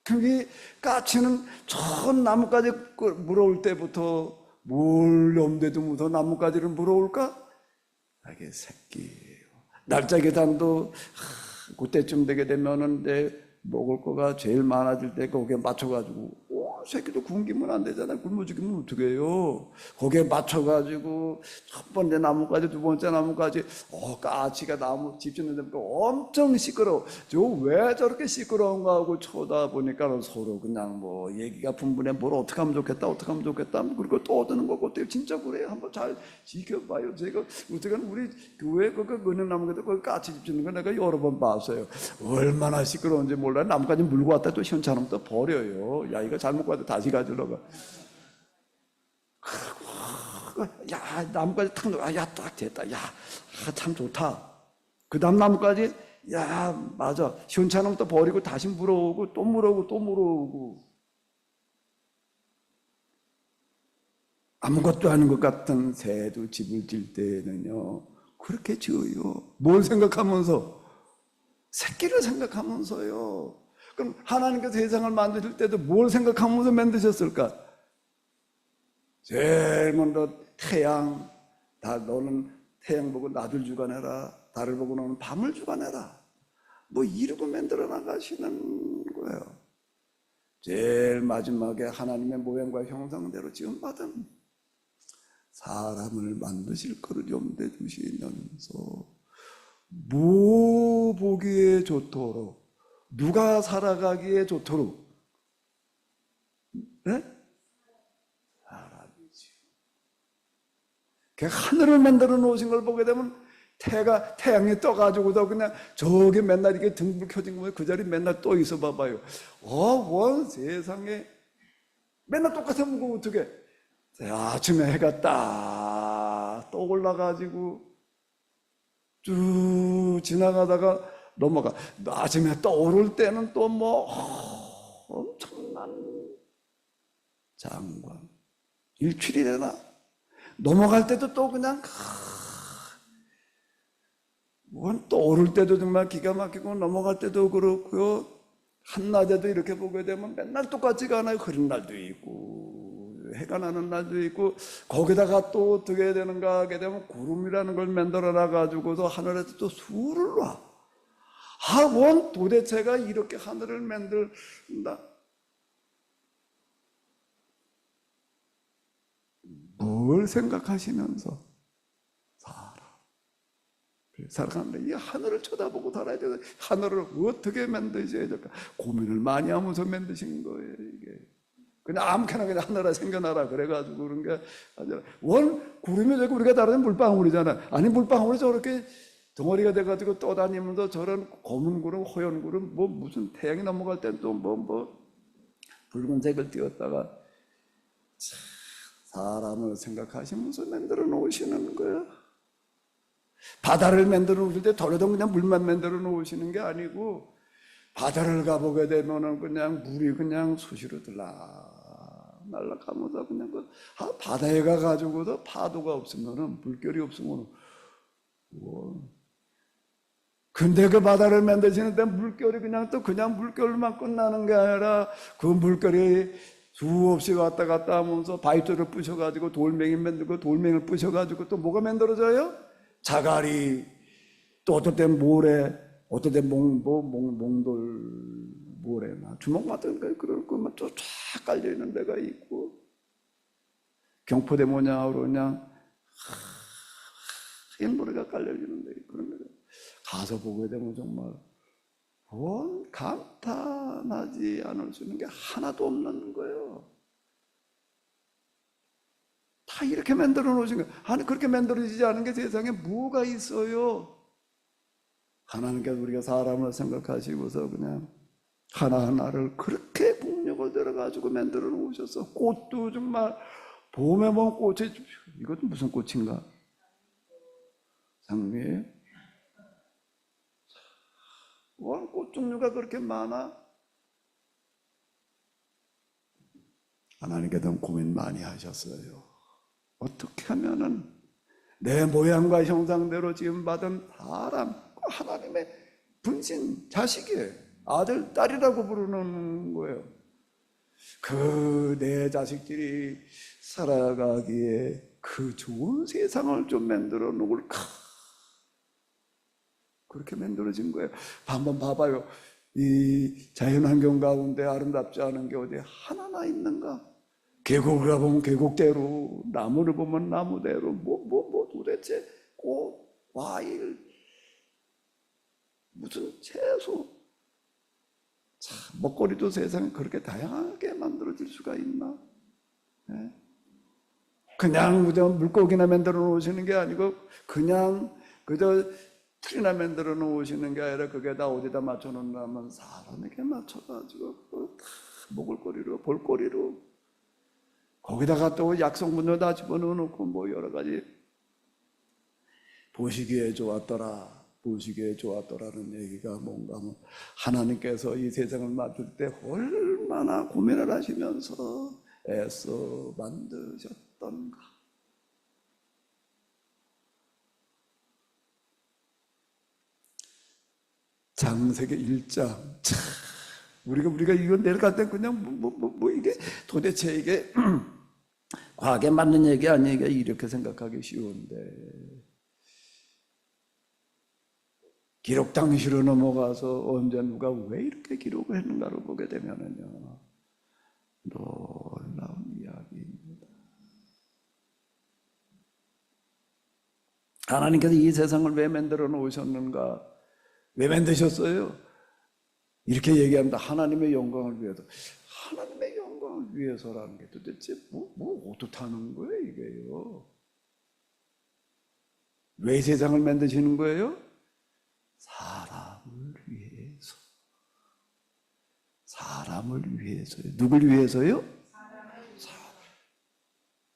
그게 까치는 전 나뭇가지 물어올 때부터 뭘 염두에도 묻어 나뭇가지를 물어올까? 이게 새끼예요. 날짜 계산도 그때쯤 되게 되면은 내 먹을 거가 제일 많아질 때 거기에 맞춰가지고 새끼도 굶기면 안 되잖아요. 굶어 죽이면 어떻게 해요? 거기에 맞춰가지고 첫 번째 나무까지 두 번째 나무까지 까치가 나무 집 짓는 데니까 엄청 시끄러워. 저 왜 저렇게 시끄러운가 하고 쳐다보니까 서로 그냥 얘기가 분분해. 뭘 어떻게 하면 좋겠다 그리고 또 얻는 거고 진짜 그래요. 한번 잘 지켜봐요. 제가 어떻게 우리 교회 그 은행나무에도 그 까치 집 짓는 거 내가 여러 번 봤어요. 얼마나 시끄러운지 몰라요. 나무까지 물고 왔다 또 현찮으면 또 버려요. 야, 이거 잘못 가도 다시 가지러 가. 야, 나무까지 탁 놓아. 야, 딱 됐다. 야, 참 좋다. 그 다음 나무까지 야, 맞아. 시원찮으면 또 버리고 다시 물어오고 또 물어오고 또 물어오고. 아무것도 아닌 것 같은 새도 집을 질 때는요, 그렇게 지어요. 뭘 생각하면서? 새끼를 생각하면서요. 그럼 하나님께서 세상을 만드실 때도 뭘 생각하면서 만드셨을까? 제일 먼저 태양, 너는 태양 보고 낮을 주관해라. 달을 보고 너는 밤을 주관해라. 뭐 이러고 만들어 나가시는 거예요. 제일 마지막에 하나님의 모양과 형상대로 지음받은 사람을 만드실 거를 염두에 두시면서 뭐 보기에 좋도록, 누가 살아가기에 좋도록, 네? 사람이지. 그 하늘을 만들어 놓으신 걸 보게 되면 태양이 떠가지고도 그냥 저기 맨날 이렇게 등불 켜진 거면 그 자리 맨날 떠 있어 봐봐요. 원 세상에 맨날 똑같으면 그거 어떻게? 아침에 해가 딱 떠올라가지고 쭉 지나가다가 넘어가. 아침에 떠오를 때는 또 뭐 엄청난 장관, 일출이 되나? 넘어갈 때도 또 그냥 떠오를 때도 정말 기가 막히고 넘어갈 때도 그렇고요. 한낮에도 이렇게 보게 되면 맨날 똑같지가 않아요. 흐린 날도 있고 해가 나는 날도 있고, 거기다가 또 어떻게 해야 되는가 하게 되면 구름이라는 걸 만들어 놔가지고서 하늘에서 또 수를 놔. 원 도대체가 이렇게 하늘을 만든다? 뭘 생각하시면서 살아가는데 이 하늘을 쳐다보고 살아야 되는, 하늘을 어떻게 만드셔야 될까 고민을 많이 하면서 만드신 거예요. 이게 그냥 아무렇게나 그냥 하늘아 생겨나라 그래가지고 그런 게 아니라, 구름이 되고 우리가 다른 물방울이잖아. 아니 물방울이 저렇게 덩어리가 돼가지고 떠다니면서 저런 검은 구름, 허연 구름, 뭐 무슨 태양이 넘어갈 땐 또 뭐 붉은색을 띄웠다가 사람을 생각하시면서 만들어 놓으시는 거예요. 바다를 만들어 놓으실 때 더러도 그냥 물만 만들어 놓으시는 게 아니고, 바다를 가보게 되면은 그냥 물이 그냥 수시로 날아가면서 그냥 바다에 가가지고도 파도가 없으면은, 물결이 없으면은, 근데 그 바다를 만드시는데 물결이 그냥 물결만 끝나는 게 아니라 그 물결이 수없이 왔다 갔다 하면서 바위돌을 부셔가지고 돌멩이 만들고, 돌멩이를 부셔가지고 또 뭐가 만들어져요? 자갈이, 또 어떨 땐 모래, 어떨 땐 몽돌 모래나 주먹 같은 거 그런 것만 쫙 깔려 있는 데가 있고, 경포대 모양으로 그냥 하얀 모래가 깔려 있는 데 그런 데가 가서 보게 되면 정말 감탄하지 않을 수 있는 게 하나도 없는 거예요. 다 이렇게 만들어 놓으신 거예요. 아니 그렇게 만들어지지 않은 게 세상에 뭐가 있어요? 하나님께서 우리가 사람을 생각하시고서 그냥 하나하나를 그렇게 폭력을 들어가지고 만들어 놓으셔서, 꽃도 정말 봄에 보면 꽃이, 이것도 무슨 꽃인가? 장미예요? 꽃 종류가 그렇게 많아? 하나님께서 고민 많이 하셨어요. 어떻게 하면은 내 모양과 형상대로 지금 받은 사람, 하나님의 분신, 자식이에요. 아들, 딸이라고 부르는 거예요. 그 내 자식들이 살아가기에 그 좋은 세상을 좀 만들어 놓을까? 그렇게 만들어진 거예요. 한번 봐봐요. 이 자연환경 가운데 아름답지 않은 게 어디 하나나 있는가? 계곡을 가보면 계곡대로, 나무를 보면 나무대로, 도대체 꽃, 과일, 무슨 채소, 참, 먹거리도 세상에 그렇게 다양하게 만들어질 수가 있나? 네? 그냥 물고기나 만들어 놓으시는 게 아니고, 그냥 그저 풀이나 만들어 놓으시는 게 아니라, 그게 다 어디다 맞춰 놓는다면 사람에게 맞춰가지고 먹을거리로, 볼거리로, 거기다가 또 약성분도 다 집어넣어 놓고 뭐 여러 가지 보시기에 좋았더라, 보시기에 좋았더라는 얘기가 뭔가 하면 하나님께서 이 세상을 만들 때 얼마나 고민을 하시면서 애써 만드셨던가. 창세기 1장. 우리가 이거 내려갈 때 그냥 이게 도대체 이게 과학에 맞는 얘기 아니에요? 이렇게 생각하기 쉬운데. 기록 당시로 넘어가서 언제 누가 왜 이렇게 기록을 했는가를 보게 되면은요, 놀라운 이야기입니다. 하나님께서 이 세상을 왜 만들어 놓으셨는가? 왜 만드셨어요? 이렇게 얘기합니다. 하나님의 영광을 위해서. 하나님의 영광을 위해서라는 게 도대체 어떻다는 거예요, 이게요? 왜 세상을 만드시는 거예요? 사람을 위해서. 사람을 위해서요. 누굴 위해서요? 사람.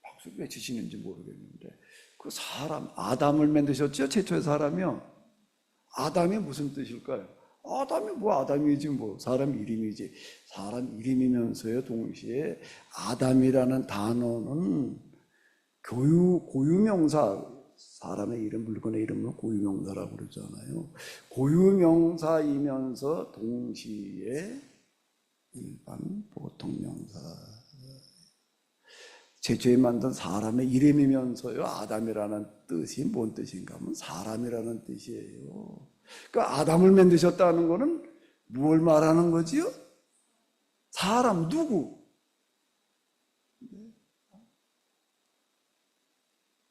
박수 왜 치시는지 모르겠는데 그 사람, 아담을 만드셨죠? 최초의 사람이요. 아담이 무슨 뜻일까요? 아담이 아담이지 사람 이름이지. 사람 이름이면서요 동시에 아담이라는 단어는 고유명사, 사람의 이름, 물건의 이름은 고유명사라고 그러잖아요. 고유명사이면서 동시에 일반 보통명사. 최초에 만든 사람의 이름이면서요 아담이라는 뜻이 뭔 뜻인가 하면 사람이라는 뜻이에요. 그러니까 아담을 만드셨다는 것은 무엇을 말하는 거지요? 사람, 누구?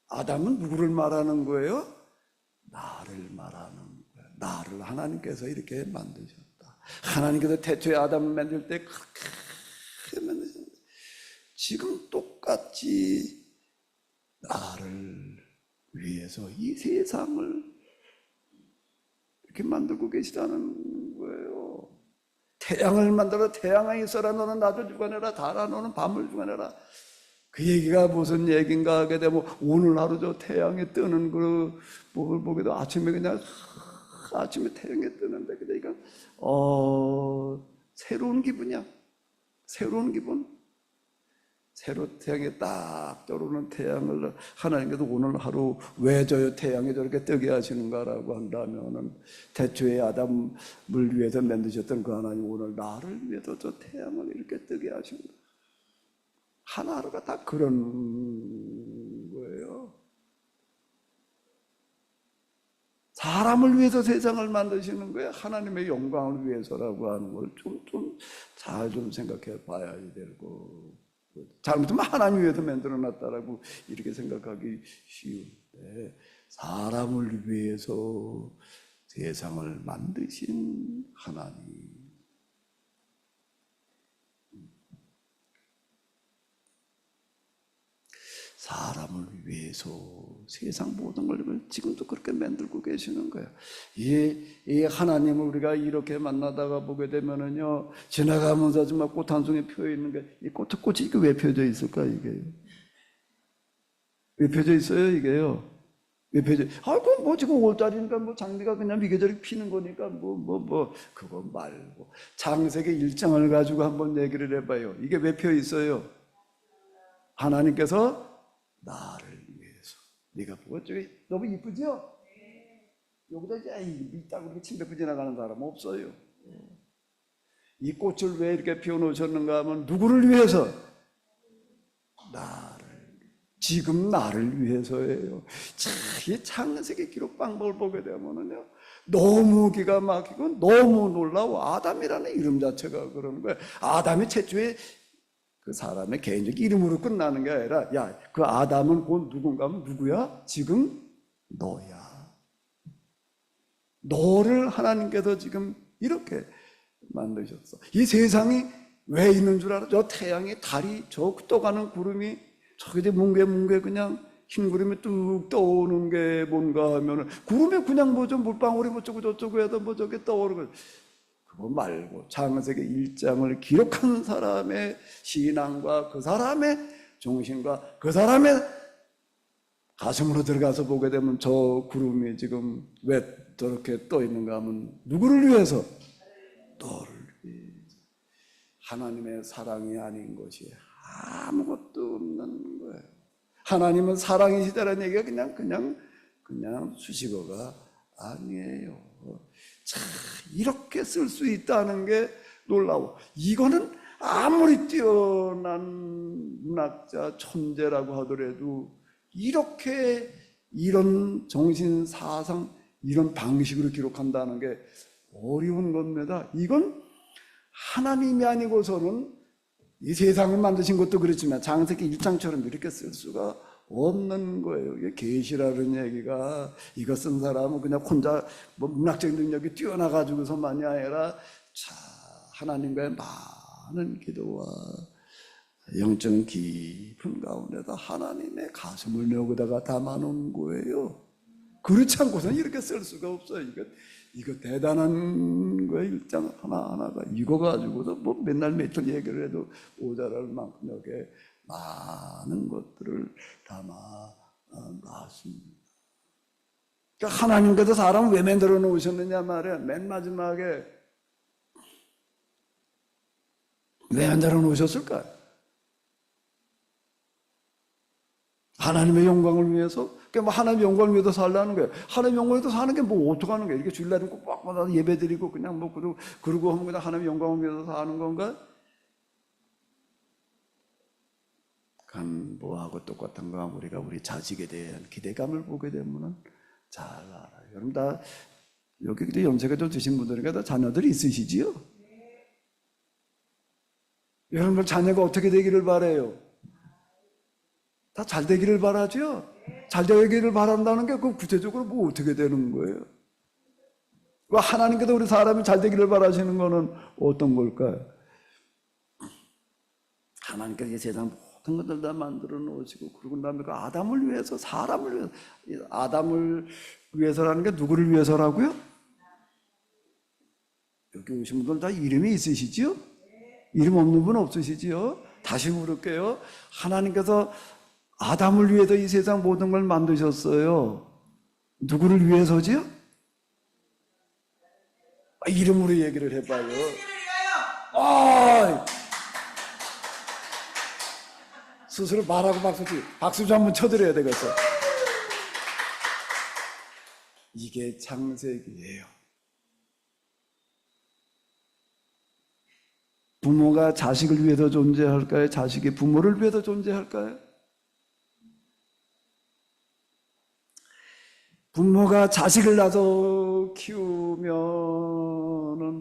아담은 누구를 말하는 거예요? 나를 말하는 거예요. 나를 하나님께서 이렇게 만드셨다. 하나님께서 태초에 아담을 만들 때 그렇게 만드셨는데 지금 똑같이 나를 위해서 이 세상을 이렇게 만들고 계시다는 거예요. 태양을 만들어 태양아 있어라 너는 낮을 주관해라 달아 너는 밤을 주관해라. 그 얘기가 무슨 얘기인가 하게 되면 오늘 하루 저 태양이 뜨는 그 뭘 보게도 아침에 그냥 아침에 태양이 뜨는데 그러니까 새로운 기분이야. 새로운 기분. 새로 태양이 딱 떠오르는 태양을 하나님께서 오늘 하루 왜 저 태양이 저렇게 뜨게 하시는가라고 한다면은 태초에 아담을 위해서 만드셨던 그 하나님 오늘 나를 위해서 저 태양을 이렇게 뜨게 하신다. 하나하루가 다 그런 거예요. 사람을 위해서 세상을 만드시는 거예요. 하나님의 영광을 위해서라고 하는 걸 잘 생각해 봐야 되고, 잘못하면 하나님 위해서 만들어 놨다라고 이렇게 생각하기 쉬운데, 사람을 위해서 세상을 만드신 하나님. 사람을 위해서 세상 모든 걸 지금도 그렇게 만들고 계시는 거예요. 이 하나님을 우리가 이렇게 만나다가 보게 되면은요, 지나가면서 정말 꽃 한 송이 펴 있는 게, 이 꽃이 이게 왜 펴져 있을까, 이게? 왜 펴져 있어요, 이게요? 왜 펴져? 그건 지금 5월달이니까 장미가 그냥 이게저게 피는 거니까 그거 말고. 창세기 1장을 가지고 한번 얘기를 해봐요. 이게 왜 펴 있어요? 하나님께서 나를 위해서. 네가 보고 저기 너무 이쁘죠? 여기다 이제 이따 그렇게 침 뱉고 지나가는 사람은 없어요. 이 꽃을 왜 이렇게 피워놓으셨는가 하면 누구를 위해서? 지금 나를 위해서예요. 이 창세기 기록 방법을 보게 되면은요, 너무 기가 막히고 너무 놀라워. 아담이라는 이름 자체가 그런 거예요. 아담이 최초에 그 사람의 개인적 이름으로 끝나는 게 아니라, 야, 그 아담은 곧 누군가 하면 누구야? 지금 너야. 너를 하나님께서 지금 이렇게 만드셨어. 이 세상이 왜 있는 줄 알아? 저 태양이, 달이, 저 떠가는 구름이, 저기 뭉게 그냥 흰 구름이 뚝 떠오는 게 뭔가 하면은, 구름에 그냥 물방울이 저쩌고 해도 저게 떠오르고, 그거 말고 창세기 1장을 기록한 사람의 신앙과 그 사람의 정신과 그 사람의 가슴으로 들어가서 보게 되면 저 구름이 지금 왜 저렇게 떠 있는가 하면 누구를 위해서? 너를 위해서. 하나님의 사랑이 아닌 것이 아무것도 없는 거예요. 하나님은 사랑이시다라는 얘기가 그냥 수식어가 아니에요. 자, 이렇게 쓸 수 있다는 게 놀라워. 이거는 아무리 뛰어난 문학자, 천재라고 하더라도 이렇게 이런 정신, 사상, 이런 방식으로 기록한다는 게 어려운 겁니다. 이건 하나님이 아니고서는 이 세상을 만드신 것도 그렇지만 창세기 1장처럼 이렇게 쓸 수가 없는 거예요. 이게 계시라는 얘기가 이거 쓴 사람은 그냥 혼자 뭐 문학적인 능력이 뛰어나가지고서만이 아니라 자, 하나님과의 많은 기도와 영적인 깊은 가운데다 하나님의 가슴을 여기다가 담아놓은 거예요. 그렇지 않고서는 이렇게 쓸 수가 없어요. 이거 대단한 거예요. 일장 하나하나가 이거 가지고서 뭐 맨날 며칠 얘기를 해도 모자랄 만큼 여기에 많은 것들을 담아 놨습니다. 그러니까 하나님께서 사람을 왜 만들어 놓으셨느냐 말이야. 맨 마지막에 왜 만들어 놓으셨을까요? 하나님의 영광을 위해서? 그러니까 뭐 하나님의 영광을 위해서 살라는 거예요. 하나님의 영광을 위해서 사는 게 뭐 어떡하는 거예요? 이렇게 주일날은 꼭 빡빡하다 예배 드리고 그냥 뭐 그러고 하면 그냥 하나님의 영광을 위해서 사는 건가? 간보하고 똑같은 거 우리가 우리 자식에 대한 기대감을 보게 되면은 잘 알아요. 여러분 다 여기 연세가 드신 분들이니까 다 자녀들이 있으시지요? 여러분 자녀가 어떻게 되기를 바래요? 다 잘 되기를 바라죠? 잘 되기를 바란다는 게 그 구체적으로 뭐 어떻게 되는 거예요? 하나님께서 우리 사람이 잘 되기를 바라시는 거는 어떤 걸까요? 하나님께서 이 세상 모든 것들 다 만들어 놓으시고 그러고 나면 그 아담을 위해서 사람을 위해서 아담을 위해서라는 게 누구를 위해서라고요? 여기 오신 분들 다 이름이 있으시지요? 이름 없는 분 없으시지요? 다시 물을게요. 하나님께서 아담을 위해서 이 세상 모든 걸 만드셨어요. 누구를 위해서지요? 이름으로 얘기를 해봐요. 스스로 말하고 박수 좀 한번 쳐드려야 되겠어. 이게 창세기예요. 부모가 자식을 위해서 존재할까요? 자식이 부모를 위해서 존재할까요? 부모가 자식을 낳아서 키우면은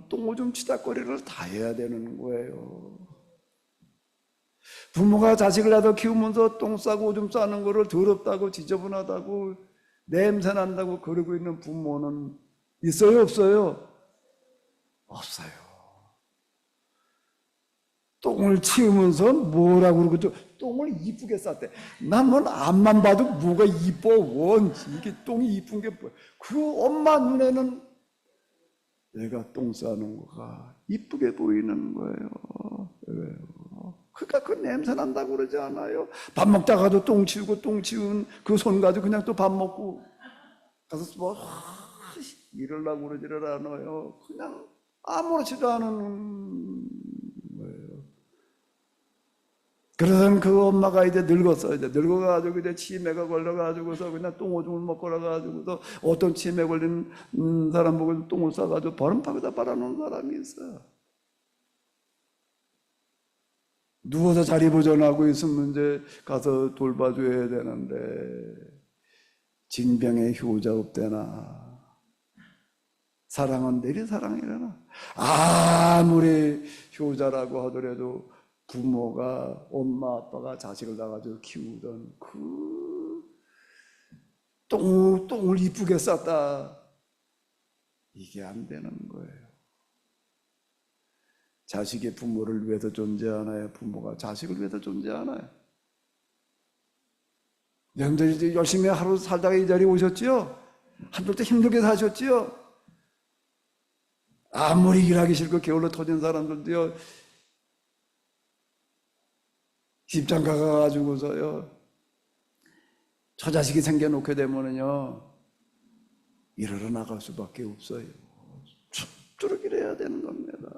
똥오줌 치다거리를 다 해야 되는 거예요. 부모가 자식을 낳아서 키우면서 똥 싸고 오줌 싸는 거를 더럽다고 지저분하다고 냄새 난다고 그러고 있는 부모는 있어요, 없어요? 없어요. 똥을 치우면서 뭐라고 그러고 똥을 이쁘게 쌌대. 난 뭐 앞만 봐도 뭐가 이뻐 원 이게 똥이 이쁜 게 뭐야. 그 엄마 눈에는 내가 똥 싸는 거가 이쁘게 보이는 거예요. 그러니까 그 냄새 난다고 그러지 않아요? 밥 먹다가도 똥 치우고 똥 치운 그 손 가지고 그냥 또 밥 먹고 가서 뭐 이러려고 그러지를 않아요. 그냥 아무렇지도 않은 거예요. 그러던 그 엄마가 이제 늙었어요. 이제 늙어가지고 이제 치매가 걸려가지고서 그냥 똥오줌을 먹고 나가지고서 어떤 치매 걸린 사람 보고 똥을 싸가지고 버름팍에다 빨아놓은 사람이 있어요. 누워서 자리 보존하고 있으면 이제 가서 돌봐줘야 되는데 징병의 효자 없대나 사랑은 내리 사랑이라나 아무리 효자라고 하더라도 부모가 엄마 아빠가 자식을 낳아가지고 키우던 그 똥을 이쁘게 쌌다 이게 안 되는 거예요. 자식이 부모를 위해서 존재하나요? 부모가 자식을 위해서 존재하나요? 여러분들 이제 열심히 하루 살다가 이 자리에 오셨지요? 한들 때 힘들게 사셨지요? 아무리 일하기 싫고 게을러 터진 사람들도요 십장 가가지고서요 저 자식이 생겨놓게 되면은요, 일하러 나갈 수밖에 없어요. 죽도록 일해야 되는 겁니다.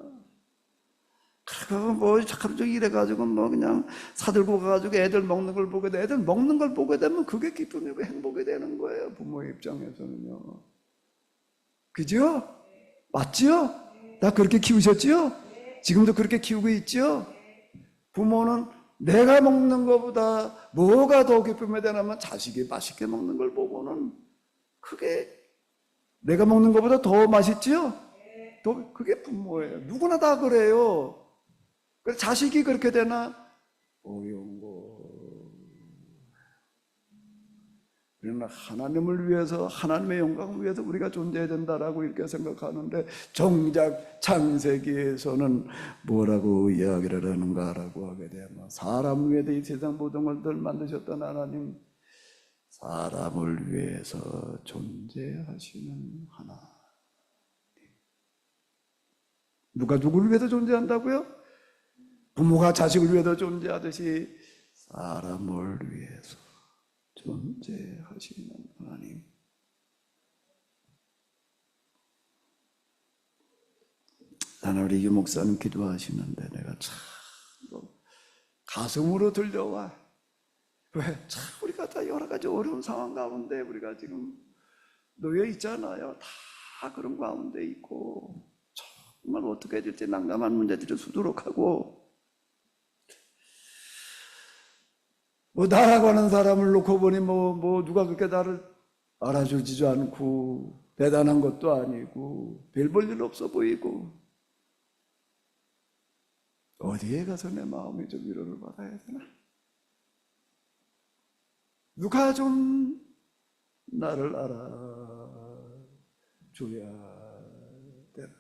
그리고 뭐 하루 종일 일해가지고 뭐 그냥 사들고 가가지고 애들 먹는 걸 보게 돼. 애들 먹는 걸 보게 되면 그게 기쁨이고 행복이 되는 거예요. 부모의 입장에서는요. 그죠? 맞지요? 나 그렇게 키우셨지요? 지금도 그렇게 키우고 있지요? 부모는 내가 먹는 것보다 뭐가 더 기쁨이 되냐면 자식이 맛있게 먹는 걸 보고는 그게 내가 먹는 것보다 더 맛있지요? 또 그게 부모예요. 누구나 다 그래요. 그래서 자식이 그렇게 되나? 어려운 거. 그러나 하나님을 위해서, 하나님의 영광을 위해서 우리가 존재해야 된다라고 이렇게 생각하는데, 정작 창세기에서는 뭐라고 이야기를 하는가라고 하게 되면, 사람을 위해서 이 세상 모든 것들을 만드셨던 하나님, 사람을 위해서 존재하시는 하나님. 누가 누구를 위해서 존재한다고요? 부모가 자식을 위해서 존재하듯이 사람을 위해서 존재하시는 하나님. 나는 우리 유 목사님 기도하시는데 내가 참 가슴으로 들려와. 왜? 참 우리가 다 여러 가지 어려운 상황 가운데 우리가 지금 놓여 있잖아요. 다 그런 가운데 있고 정말 어떻게 해야 될지 난감한 문제들이 수두룩하고, 뭐 나라고 하는 사람을 놓고 보니 뭐 누가 그렇게 나를 알아주지도 않고 대단한 것도 아니고 별 볼 일 없어 보이고, 어디에 가서 내 마음이 좀 위로를 받아야 되나? 누가 좀 나를 알아줘야 되나?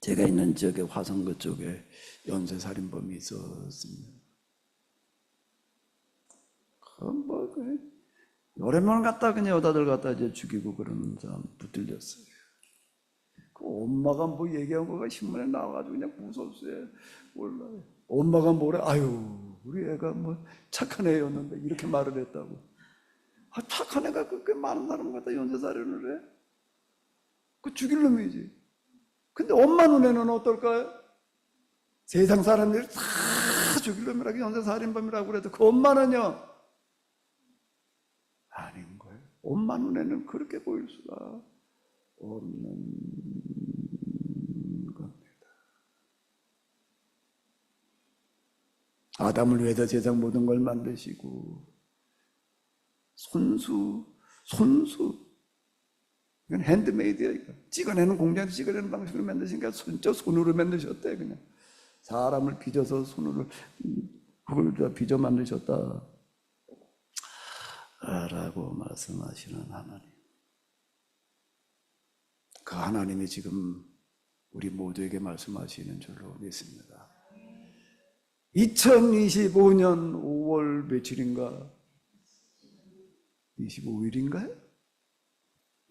제가 있는 지역에 화성그 쪽에 연쇄살인범이 있었습니다. 여러 명 갖다 그냥 여자들 갖다 이제 죽이고 그러는 사람 붙들렸어요. 그 엄마가 뭐 얘기한 거가 신문에 나와가지고 그냥 무섭어요. 몰라요. 엄마가 뭐래? 아유, 우리 애가 뭐 착한 애였는데 이렇게 말을 했다고. 아, 착한 애가 그렇게 많은 사람 갖다 연쇄살인을 해? 그 죽일 놈이지. 근데 엄마 눈에는 어떨까요? 세상 사람들이 다 죽일 놈이라고 연쇄살인범이라고 그래도 그 엄마는요? 아닌 거예요. 엄마 눈에는 그렇게 보일 수가 없는 겁니다. 아담을 위해서 세상 모든 걸 만드시고 손수 이건 핸드메이드야. 이거 찍어내는 공장에서 찍어내는 방식으로 만드시니까 손으로 만드셨대. 그냥 사람을 빚어서 손으로 그걸 다 빚어 만드셨다 라고 말씀하시는 하나님. 그 하나님이 지금 우리 모두에게 말씀하시는 줄로 믿습니다. 2025년 5월 며칠인가? 25일인가요?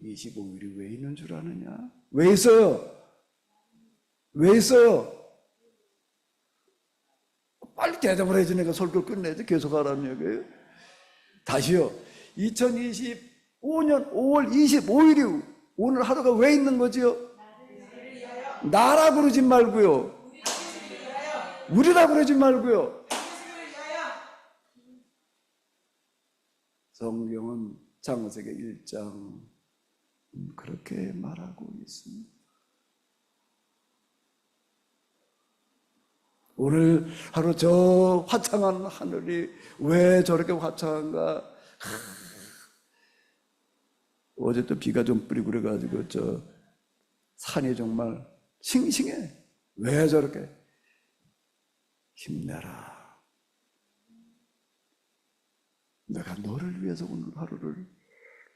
25일이 왜 있는 줄 아느냐? 왜 있어요? 왜 있어요? 빨리 대답을 해주니까 설교 끝내야지. 계속 하라는 얘기예요. 다시요. 2025년 5월 25일이 오늘 하루가 왜 있는 거지요? 나라 그러지 말고요. 우리라 그러지 말고요. 성경은 창세기 1장 그렇게 말하고 있습니다. 오늘 하루 저 화창한 하늘이 왜 저렇게 화창한가? 어제 또 비가 좀 뿌리고 그래가지고 저 산이 정말 싱싱해. 왜 저렇게? 힘내라. 내가 너를 위해서 오늘 하루를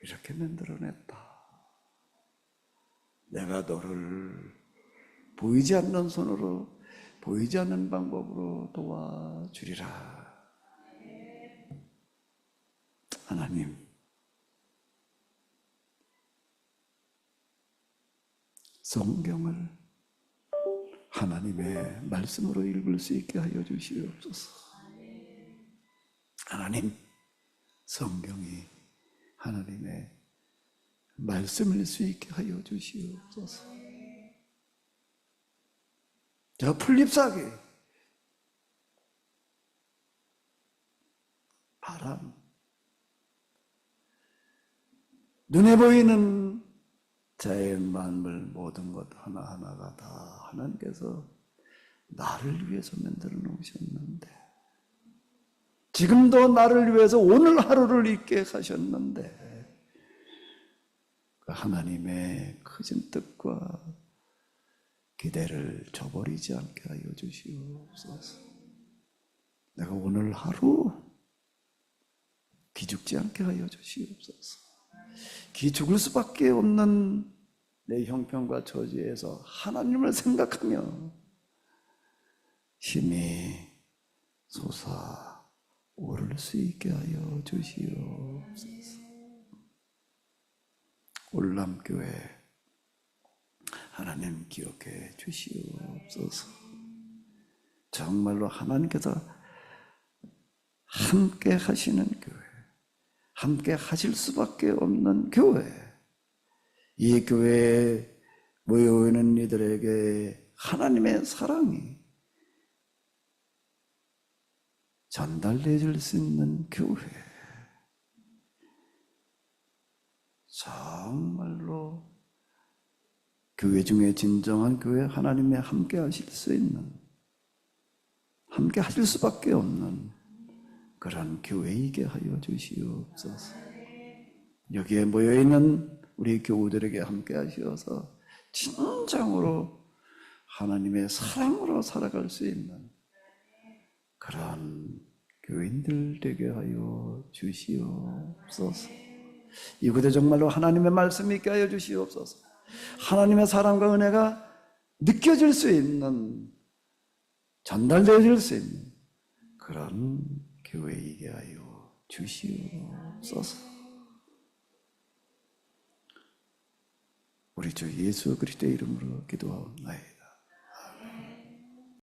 이렇게 만들어냈다. 내가 너를 보이지 않는 손으로, 보이지 않는 방법으로 도와주리라. 하나님, 성경을 하나님의 말씀으로 읽을 수 있게 하여 주시옵소서. 하나님, 성경이 하나님의 말씀일 수 있게 하여 주시옵소서. 저 풀잎사기, 바람, 눈에 보이는 자연 만물 모든 것 하나하나가 다 하나님께서 나를 위해서 만들어 놓으셨는데, 지금도 나를 위해서 오늘 하루를 있게 하셨는데, 그 하나님의 크신 뜻과 기대를 저버리지 않게 하여 주시옵소서. 내가 오늘 하루 기죽지 않게 하여 주시옵소서. 기죽을 수밖에 없는 내 형편과 처지에서 하나님을 생각하며 힘이 솟아오를 수 있게 하여 주시옵소서. 올람교회 하나님 기억해 주시옵소서. 정말로 하나님께서 함께 하시는 교회, 함께 하실 수밖에 없는 교회, 이 교회에 모여있는 이들에게 하나님의 사랑이 전달되어질 수 있는 교회, 정말로 교회 중에 진정한 교회, 하나님의 함께 하실 수 있는, 함께 하실 수밖에 없는 그런 교회이게 하여 주시옵소서. 여기에 모여있는 우리 교우들에게 함께 하시어서 진정으로 하나님의 사랑으로 살아갈 수 있는 그런 교인들 되게 하여 주시옵소서. 이곳에 정말로 하나님의 말씀이 있게 하여 주시옵소서. 하나님의 사랑과 은혜가 느껴질 수 있는, 전달되어질 수 있는 그런 교회이게 하여 주시옵소서. 우리 주 예수 그리스도의 이름으로 기도하옵나이다.